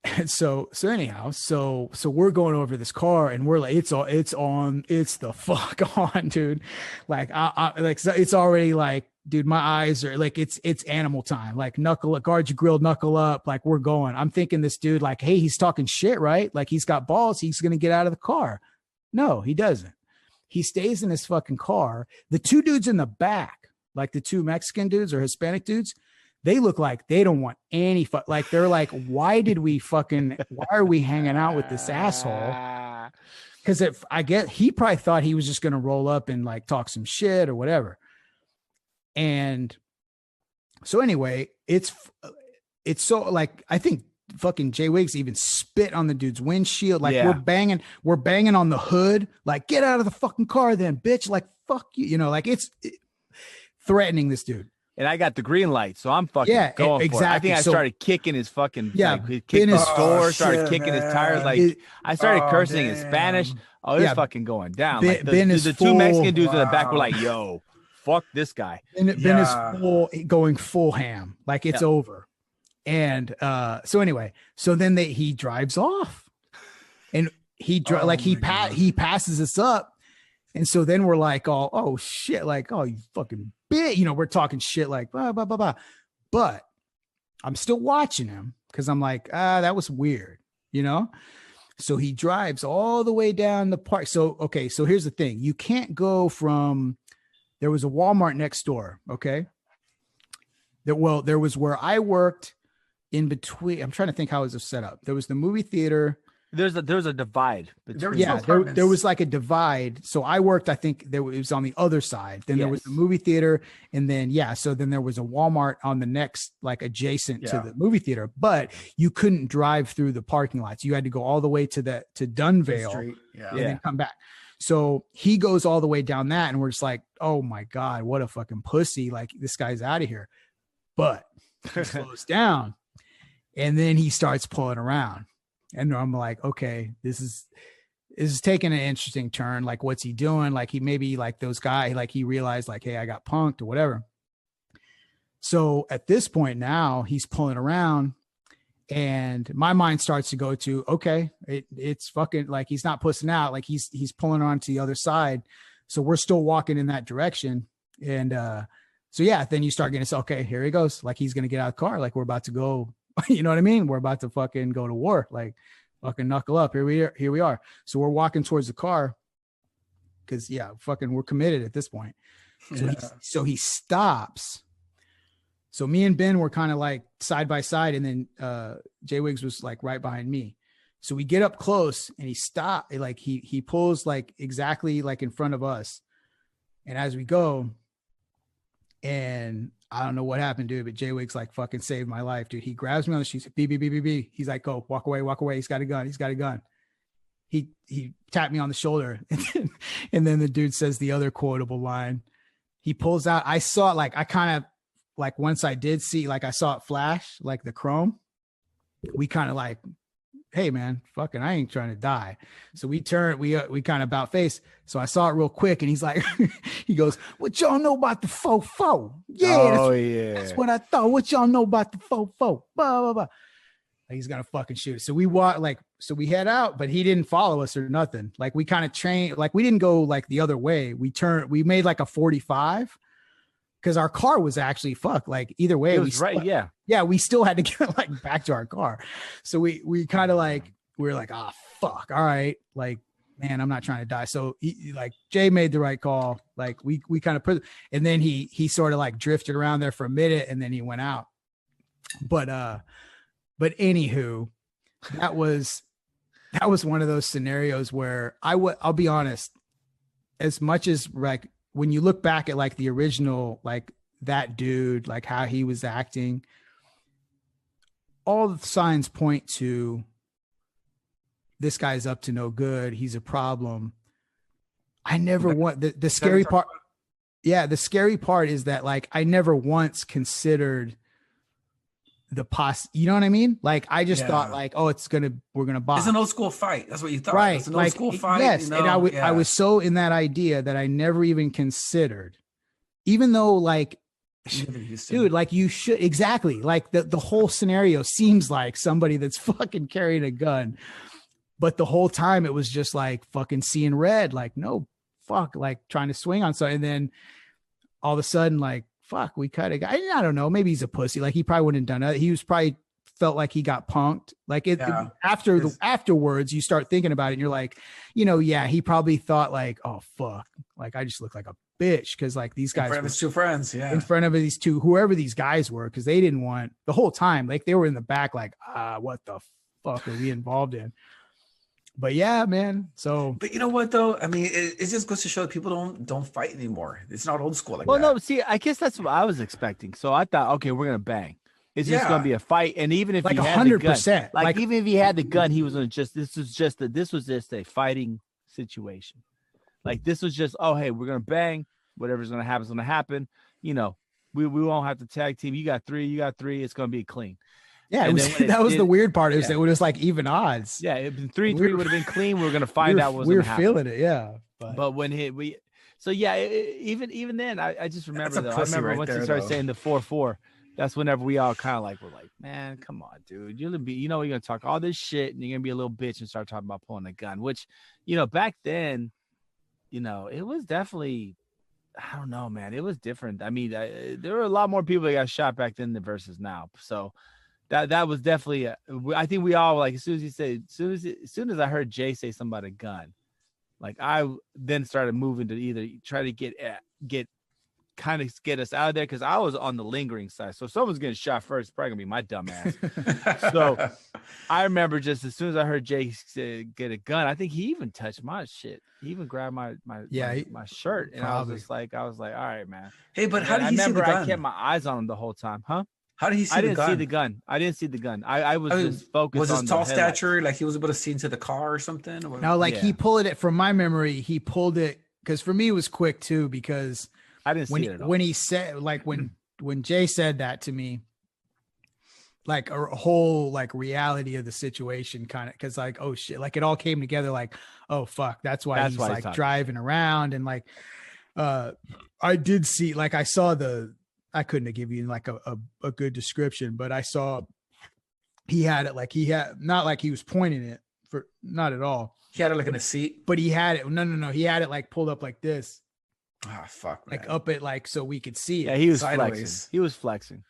And so anyhow, so we're going over this car and we're like, it's the fuck on, dude. Like I like it's already like, dude, my eyes are like, it's animal time. Like knuckle up, guard your grill, knuckle up. Like we're going. I'm thinking this dude, like, hey, he's talking shit, right? Like he's got balls. He's gonna get out of the car. No, he doesn't. He stays in his fucking car. The two dudes in the back, like the two Mexican dudes or Hispanic dudes, they look like they don't want any like they're like, why are we hanging out with this asshole? Because if I get, he probably thought he was just gonna roll up and like talk some shit or whatever. And so anyway, it's so like, I think fucking Jay Wiggs even spit on the dude's windshield. Like we're banging on the hood, like get out of the fucking car then, bitch. Like, fuck you. You know, like it's threatening this dude. And I got the green light, so I'm fucking going exactly. for it. I think I started kicking his fucking kicked his door, started kicking his tires. Like I started cursing in Spanish. Oh, it's fucking going down. Like the two Mexican dudes in the back were like, yo, fuck this guy. Ben is going full ham. Like it's over. And so anyway, so then he drives off. And he passes us up. And so then we're like, oh shit, like, oh, you fucking bitch. You know, we're talking shit like blah, blah, blah, blah. But I'm still watching him because I'm like, that was weird, you know? So he drives all the way down the park. So, okay, so here's the thing. You can't go there was a Walmart next door, okay? There was where I worked in between. I'm trying to think how it was set up. There was the movie theater. There's a divide. There was like a divide. So I worked, I think it was on the other side. Then there was the movie theater. And then, so then there was a Walmart on the next, like adjacent to the movie theater, but you couldn't drive through the parking lots. You had to go all the way to Dunvale and then come back. So he goes all the way down that. And we're just like, oh my God, what a fucking pussy. Like this guy's out of here. But he slows down and then he starts pulling around. And I'm like, okay, this is taking an interesting turn. Like, what's he doing? Like, he maybe like those guys, like he realized like, hey, I got punked or whatever. So at this point now he's pulling around and my mind starts to go to, okay, it's fucking like, he's not pussing out. Like he's pulling on to the other side. So we're still walking in that direction. And so, then you start getting, okay, here he goes. Like he's going to get out of the car. Like we're about to go. You know what I mean? We're about to fucking go to war, like fucking knuckle up. Here we are. So we're walking towards the car because we're committed at this point. So he stops. So me and Ben were kind of like side by side, and then Jay Wiggs was like right behind me. So we get up close and he stopped, like he pulls like exactly like in front of us. And as we go, and I don't know what happened, dude, but Jay Wiggs like fucking saved my life, dude. He grabs me on the shoes, B. He's like, go, walk away. He's got a gun. He tapped me on the shoulder. And then the dude says the other quotable line. He pulls out. I saw it, like, I kind of like, once I did see, like I saw it flash, like the chrome. We kind of like, hey man, fucking, I ain't trying to die. So we turned, we kind of about face. So I saw it real quick and he's like, he goes, what y'all know about the fofo? Yeah. That's what I thought. What y'all know about the fofo? Blah, blah, blah. Like, he's going to fucking shoot us. So we walk, like, so we head out, but he didn't follow us or nothing. Like we kind of trained, like we didn't go like the other way. We made like a 45 because our car was actually fucked. Like either way, we still had to get like back to our car. So we kind of like, we were like, fuck. All right. Like, man, I'm not trying to die. So like Jay made the right call. Like we kind of put, and then he sort of like drifted around there for a minute and then he went out. But anywho, that was one of those scenarios where I'll be honest, as much as like, when you look back at like the original, like that dude, like how he was acting, all the signs point to this guy's up to no good. He's a problem. I never want the scary part. Yeah. The scary part is that like, I never once considered you know what I mean? Like, I just thought like, oh, we're going to box. It's an old school fight. That's what you thought. Right. It's an old school fight. Yes. You know? And I was so in that idea that I never even considered, even though like, dude, like you should, exactly. Like the whole scenario seems like somebody that's fucking carrying a gun, but the whole time it was just like fucking seeing red, like, no, fuck, like trying to swing on something. And then all of a sudden, like, fuck, we cut a guy. I don't know. Maybe he's a pussy. Like he probably wouldn't have done that. He was probably felt like he got punked. Like afterwards, you start thinking about it and you're like, he probably thought like, oh fuck, like I just look like a bitch. Cause like these guys, in front of his two friends, in front of these two, whoever these guys were, cause they didn't want the whole time. Like they were in the back, like, what the fuck are we involved in? But yeah, man. So, but you know what though? I mean, it just goes to show that people don't fight anymore. It's not old school like that. Well, no, see, I guess that's what I was expecting. So I thought, okay, we're gonna bang. It's just gonna be a fight, and even if like he had 100%, the gun, like even if he had the gun, he was gonna this was just a fighting situation. Like this was just, oh hey, we're gonna bang. Whatever's gonna happen is gonna happen. We won't have to tag team. You got three. It's gonna be clean. Yeah, that was the weird part. It was like even odds. Yeah, it was 3-3 would have been clean. We were gonna find out what was we were gonna feeling it. Yeah, but when even then, I just remember though. I remember once he started saying the 4-4. That's whenever we all kind of like were like, man, come on, dude. You're gonna talk all this shit and you're gonna be a little bitch and start talking about pulling a gun. Which, back then, it was definitely, I don't know, man. It was different. I mean, there were a lot more people that got shot back then than versus now. So. That was definitely. I think we all like as soon as I heard Jay say something about a gun, like I then started moving to either try to get kind of get us out of there, because I was on the lingering side. So if someone's getting shot first, it's probably gonna be my dumb ass. So I remember just as soon as I heard Jay get a gun, I think he even touched my shit. He even grabbed my shirt, and probably. I was like, all right, man. Hey, but how did he see the gun? I kept my eyes on him the whole time, huh? How did he see the gun? I didn't see the gun. I was just focused on was his the tall headlights. stature, like he was able to see into the car or something? Or no, like he pulled it from my memory. He pulled it because for me it was quick too, because I didn't see it at all. When he said, like when Jay said that to me, like a whole like reality of the situation kind of, because like, oh shit, like it all came together, like, oh fuck, that's why he's like driving around. And like I did see, like I couldn't have given you like a good description, but I saw he had it, like he had, not like he was pointing it, for not at all. He had it like in a seat, but he had it. No. He had it like pulled up like this. Ah, fuck, man. Like up it, like so we could see it. Yeah, he was sideways. flexing. He was flexing.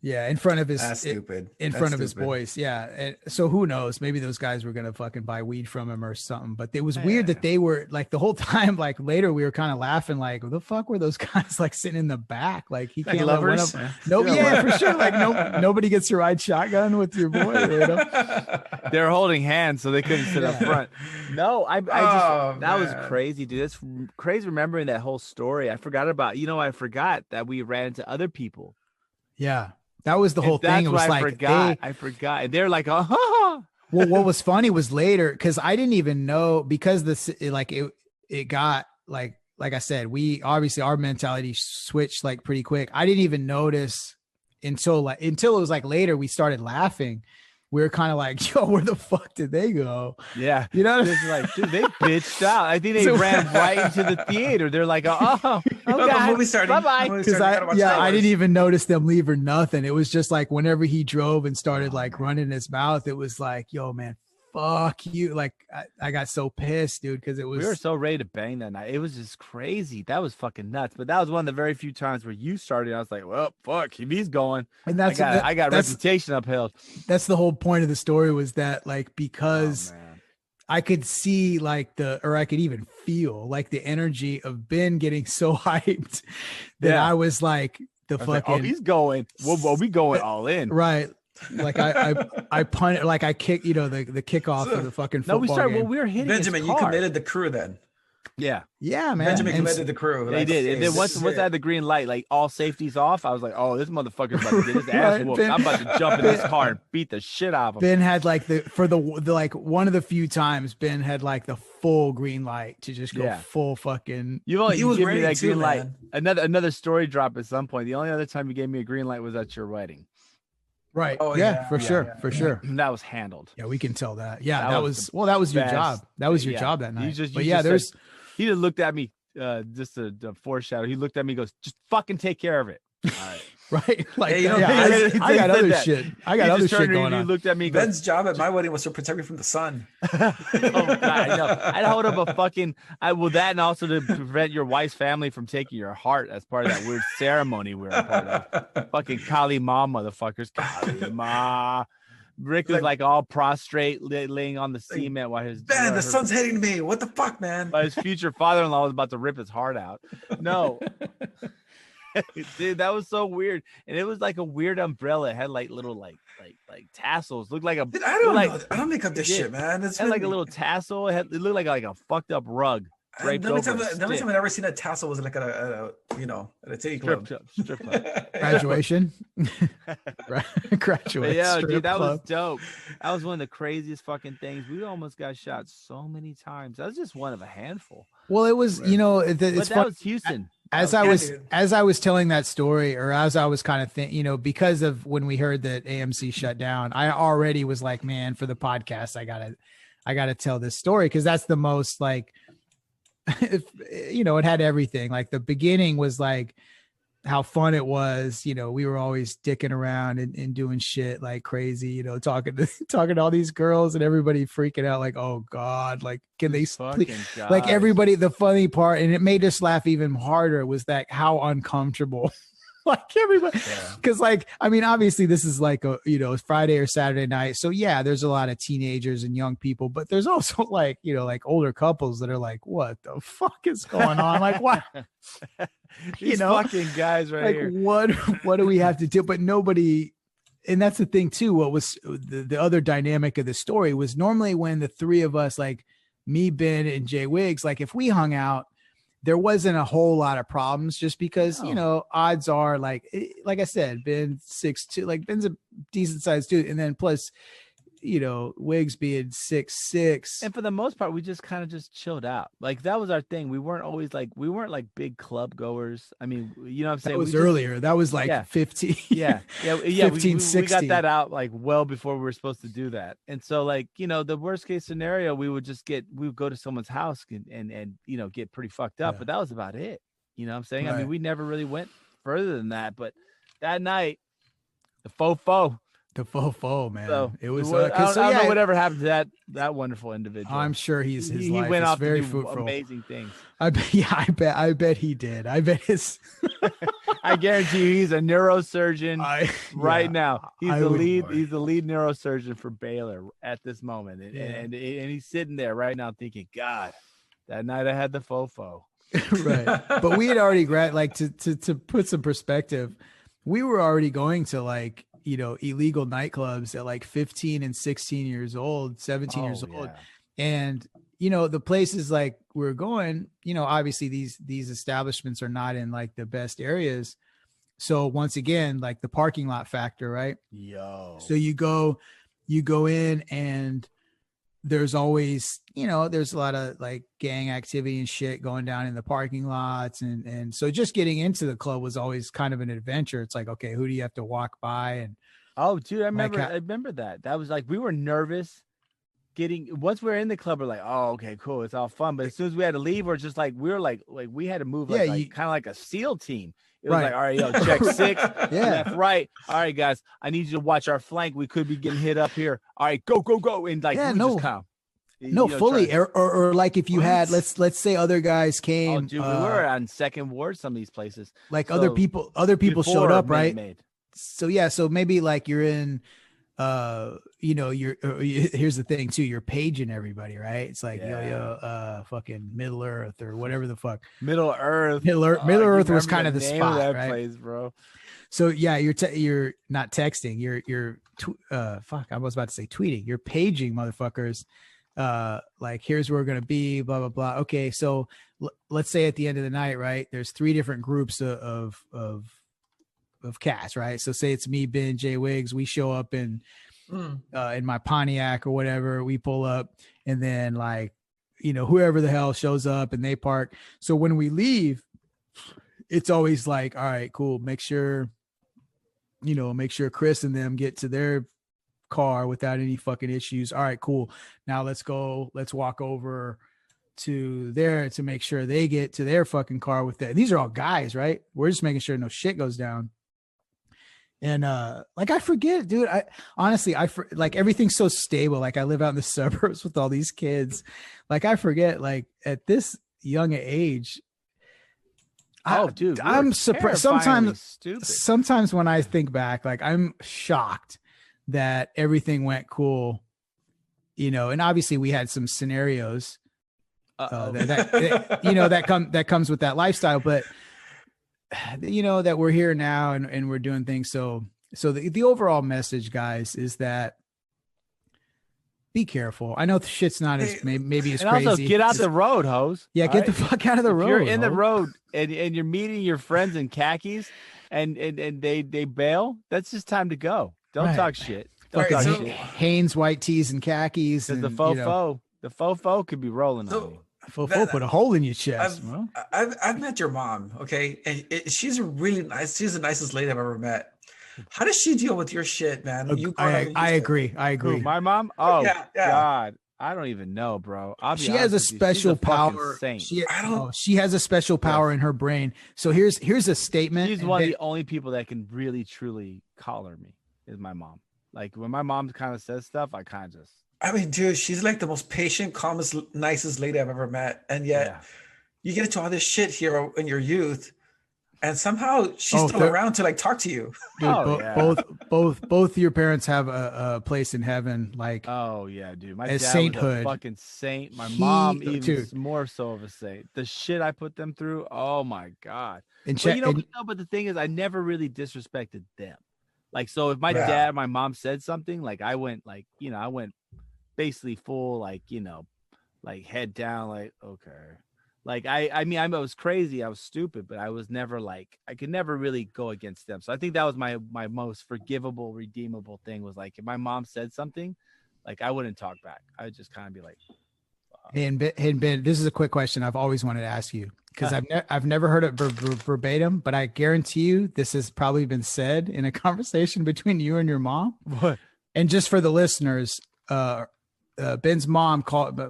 Yeah, in front of his his boys. Yeah. And so who knows? Maybe those guys were gonna fucking buy weed from him or something. But it was weird that they were like the whole time, like later we were kind of laughing, like, what the fuck were those guys like sitting in the back? Like he can't let one of no, yeah, for sure. Like nobody gets to ride shotgun with your boy, you know? They're holding hands so they couldn't sit up front. No, I just that was crazy, dude. It's crazy remembering that whole story. I forgot that we ran into other people. Yeah. That was the whole thing. It was like I forgot. And they're like, oh. Well, what was funny was later, because I didn't even know, because it got like I said, we obviously our mentality switched like pretty quick. I didn't even notice until it was like later we started laughing. We were kind of like, yo, where the fuck did they go? Yeah. You know, it's like, dude, they bitched out. I think they ran right into the theater. They're like, God. The movie started. Bye-bye. Because I didn't even notice them leave or nothing. It was just like whenever he drove and started like running his mouth, it was like, yo, man, fuck you. Like I got so pissed, dude, because we were so ready to bang that night. It was just crazy. That was fucking nuts. But that was one of the very few times where you started. I was like, well, fuck, if he's going, and I got reputation upheld. That's the whole point of the story, was that like, because I could see like I could even feel like the energy of Ben getting so hyped that I was like, he's going. Well, we going all in, right? Like I punt, like I kick, the kickoff of the fucking football game. We were hitting Benjamin. You committed the crew then. Yeah, man. Benjamin committed the crew. He did. And then once I had the green light, like all safeties off, I was like, oh, this motherfucker's about to get his ass whooped. I'm about to jump in this car and beat the shit out of him. Ben had like like one of the few times Ben had like the full green light to just go full fucking. He was give me that green light. Another story drop at some point. The only other time you gave me a green light was at your wedding. Right. Oh, yeah, for sure. That was handled. Yeah, we can tell that. Yeah, that was your job. That was your job that night. He just looked at me, just a foreshadow. He looked at me and goes, just fucking take care of it. All right. Right. Like, I got other shit. I got other shit going on. He looked at me. Ben's job at my wedding was to protect me from the sun. Oh, God, I know. I'd hold up a fucking, that and also to prevent your wife's family from taking your heart as part of that weird ceremony we were a part of. Fucking Kali Ma motherfuckers. Kali Ma. Rick was like all prostrate, laying on the cement while his Ben, the sun's hitting me. What the fuck, man? His future father-in-law was about to rip his heart out. No. Dude, that was so weird. And it was like a weird umbrella. It had like little like tassels. Looked like a Dude, I don't know. I don't make up this shit, man. It had like a little tassel. It looked like a fucked up rug. The only time I've ever seen a tassel was like at a titty club. Strip club. Graduation. Graduation. Yeah, dude, that was dope. That was one of the craziest fucking things. We almost got shot so many times. That was just one of a handful. Well, it was, it's that was Houston. As I was telling that story, or as I was kind of thinking, because of when we heard that AMC shut down, I already was like, man, for the podcast, I gotta tell this story, because that's the most like, it had everything. Like the beginning was like how fun it was. We were always dicking around and doing shit like crazy, talking to all these girls, and everybody freaking out like, oh God, like, can they like everybody. The funny part, and it made us laugh even harder, was that how uncomfortable like everybody, because like, I mean, obviously this is like a, you know, Friday or Saturday night. So yeah, there's a lot of teenagers and young people, but there's also like, you know, like older couples that are like, what the fuck is going on? Like, what? These you know, fucking guys right like, here. What do we have to do? But nobody, and that's the thing too. What was the other dynamic of the story was normally when the three of us, like me, Ben, and Jay Wiggs, like if we hung out, there wasn't a whole lot of problems just because, you know, odds are like I said, Ben 6'2", like Ben's a decent sized dude. And then plus, you know, Wiggs being 6'6". And for the most part, we just kind of just chilled out. Like that was our thing. We weren't like big club goers. I mean, you know what I'm saying? That was earlier. That was like 15. Yeah. 15, we 16. got that out like well before we were supposed to do that. And so like, you know, the worst case scenario, we would go to someone's house and you know, get pretty fucked up. But that was about it. You know what I'm saying? Right. I mean, we never really went further than that. But that night, the faux. The faux, man. So, it was. I don't know whatever happened to that wonderful individual. I'm sure he life went is off very to do fruitful. Amazing things. I bet he did. I bet his. I guarantee you, he's a neurosurgeon right now. He's the lead. He's the lead neurosurgeon for Baylor at this moment, and he's sitting there right now thinking, God, that night I had the faux. Right, but we had already to put some perspective. We were already going to like, you know, illegal nightclubs at like 15 and 16 years old, 17 years old. And, you know, the places like we're going, you know, obviously these establishments are not in like the best areas. So once again, like the parking lot factor, right? So you go in and there's always, you know, there's a lot of like gang activity and shit going down in the parking lots. And so just getting into the club was always kind of an adventure. It's like, okay, who do you have to walk by? And dude, I remember that. That was like, we were nervous once we were in the club, we're like, oh, okay, cool. It's all fun. But as soon as we had to leave, we're just like, we were like we had to move kind of like a SEAL team. It was like, all right, yo, check 6, left, right. All right, guys, I need you to watch our flank. We could be getting hit up here. All right, go. And like, fully. Or like if you had, let's say other guys came. Oh, dude, we were on Second Ward, some of these places. Like other people showed up, right? So maybe like you're in, you know, here's the thing too, you're paging everybody, right? It's like fucking Middle Earth or whatever the fuck. Middle Earth was kind of the spot, that right? Place, bro. So yeah, you're not texting, you're I was about to say tweeting. You're paging motherfuckers. Like here's where we're gonna be, blah blah blah. Okay, so let's say at the end of the night, right? There's 3 different groups of cast, right? So say it's me, Ben, Jay Wiggs. We show up in my Pontiac or whatever. We pull up, and then like, you know, whoever the hell shows up and they park. So when we leave, it's always like, all right, cool. Make sure Chris and them get to their car without any fucking issues. All right, cool. Now let's walk over to there to make sure they get to their fucking car with that. These are all guys, right? We're just making sure no shit goes down. And like I forget, dude. I honestly like everything's so stable. Like I live out in the suburbs with all these kids. Like I forget, like at this young age. Dude, I'm surprised. Sometimes when I think back, like I'm shocked that everything went cool. You know, and obviously we had some scenarios that comes with that lifestyle, but you know that we're here now and we're doing things. So the overall message, guys, is that be careful. I know the shit's not as maybe as crazy. Also get out the road, hoes. Yeah, get the fuck out of the road. You're in the road and you're meeting your friends in khakis and they bail. That's just time to go. Don't talk shit. Don't talk shit. Hanes white tees and khakis. And the fofo could be rolling on you. Fofo put a hole in your chest. I've met your mom, okay, and she's really nice. She's the nicest lady I've ever met. How does she deal with your shit, man? I agree. Who, my mom? Oh God, I don't even know, bro. She has a special power. She has a special power in her brain. So here's a statement. She's one of the only people that can really truly collar me. Is my mom. Like when my mom kind of says stuff, I kind of just. I mean, dude, she's like the most patient, calmest, nicest lady I've ever met. And yet you get into all this shit here in your youth. And somehow she's still around to like talk to you. Dude, both your parents have a place in heaven. Like, oh yeah, dude. My as dad sainthood. was a fucking saint. My mom even more so of a saint. The shit I put them through. Oh my god. But but the thing is, I never really disrespected them. Like, so if my dad, my mom said something, like I went basically full, like, like head down, like, okay. Like, I mean, I was crazy. I was stupid, but I was never like, I could never really go against them. So I think that was my most forgivable, redeemable thing was like, if my mom said something, like I wouldn't talk back. I would just kind of be like, Hey, and Ben, this is a quick question I've always wanted to ask you because I've never heard it verbatim, but I guarantee you this has probably been said in a conversation between you and your mom. What? And just for the listeners, Ben's mom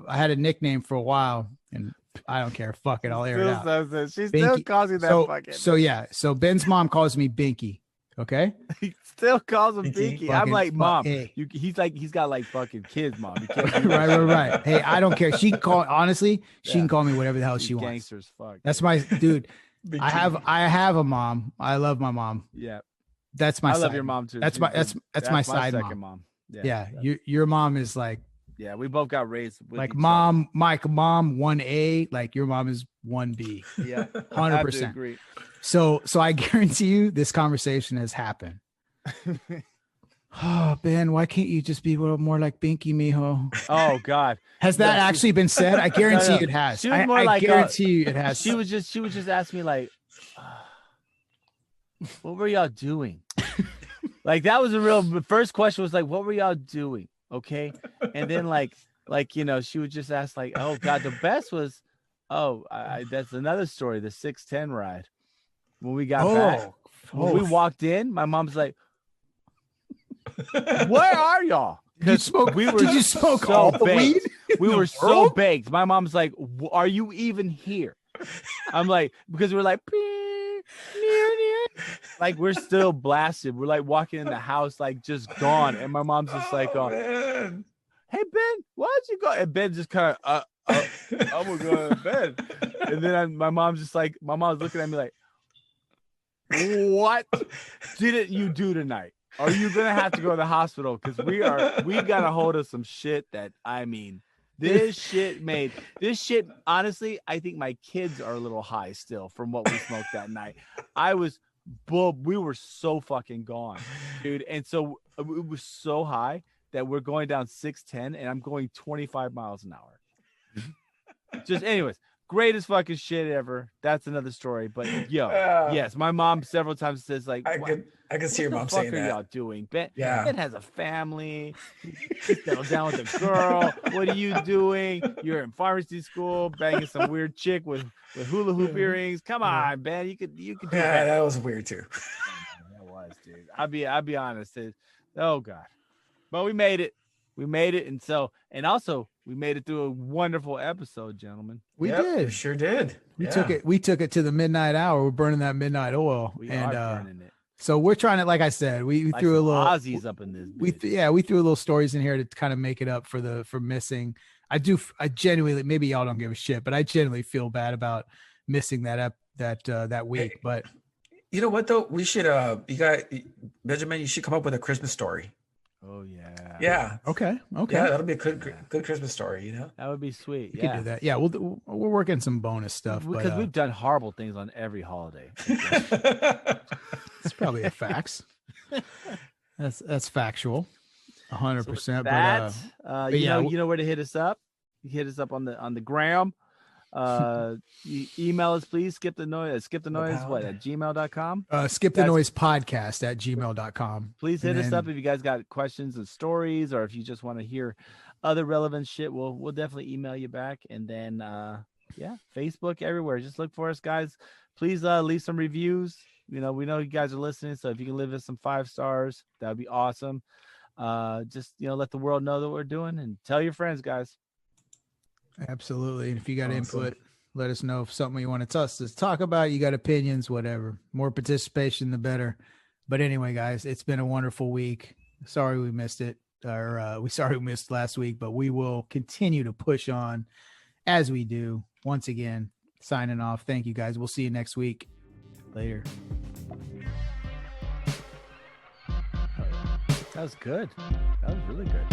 I had a nickname for a while, and I don't care. Fuck it, I'll air it out. She still calls you that fucking. So Ben's mom calls me Binky. Okay. He still calls him Binky. I'm like, Mom. Hey. He's got like fucking kids, Mom. You can't right. Hey, I don't care. She can call me whatever the hell she wants. Gangsters, fuck. That's my dude. I have a mom. I love my mom. Yeah. That's my. I love your mom too. That's my side second mom. Yeah. Your mom is like. Yeah, we both got raised with like mom, Mike, mom 1A, like your mom is 1B. Yeah, 100%. Agree. So I guarantee you this conversation has happened. Oh, Ben, why can't you just be a little more like Binky, mijo? Oh God, has that actually been said? I guarantee it has. She was more like, guarantee you it has. She was just asking me like, what were y'all doing? Like that was the first question was like, what were y'all doing? Okay. And then like, she would just ask like, oh God, the best was, that's another story. The 610 ride when we got back, when we walked in, my mom's like, where are y'all? Did you smoke so all the weed? We were so baked. My mom's like, are you even here? I'm like, because we're like, like we're still blasted. We're like walking in the house, like just gone. And my mom's just like, hey Ben, why'd you go? And Ben just kind of, I'm gonna go to bed. And then my mom's looking at me like, what didn't you do tonight? Are you gonna have to go to the hospital? Because we got a hold of some shit that, I mean, this shit, honestly, I think my kids are a little high still from what we smoked that night. We were so fucking gone, dude. And so it was so high that we're going down 610 and I'm going 25 miles an hour. Just anyways, greatest fucking shit ever. That's another story. But yes, my mom several times says like, I can see your mom saying that. What the fuck are y'all doing? Ben has a family. He settled down with a girl. What are you doing? You're in pharmacy school, banging some weird chick with hula hoop earrings. Come on, Ben. You could do that. That was weird too. That was, dude. I'll be honest. Oh God. But we made it. And also we made it through a wonderful episode, gentlemen. We did. We sure did. We took it to the midnight hour. We're burning that midnight oil. We are burning it. So we're trying to, like I said, we threw a little Aussies up in this. We threw a little stories in here to kind of make it up for missing. I genuinely, maybe y'all don't give a shit, but I genuinely feel bad about missing that week. Hey, but you know what though? We should Benjamin, you should come up with a Christmas story. Oh yeah. Yeah. Okay. Yeah, that'll be a good Christmas story. You know. That would be sweet. We can do that. Yeah, we're working some bonus stuff because we've done horrible things on every holiday. It's probably a facts. That's factual, 100%. But you know where to hit us up. You hit us up on the gram. You email us, please. Skip the noise at gmail.com. Skip the noise podcast at gmail.com. Please hit us up if you guys got questions and stories, or if you just want to hear other relevant shit. We'll definitely email you back. And then Facebook, everywhere. Just look for us, guys. Please leave some reviews. We know you guys are listening, so if you can leave us some 5 stars, that would be awesome. Just let the world know that we're doing, and tell your friends, guys. Absolutely. And if you got input, let us know if something you want us to talk about. You got opinions, whatever. More participation, the better. But anyway, guys, it's been a wonderful week. Sorry we missed it. Sorry we missed last week, but we will continue to push on as we do. Once again, signing off. Thank you, guys. We'll see you next week. Later. That was good. That was really good.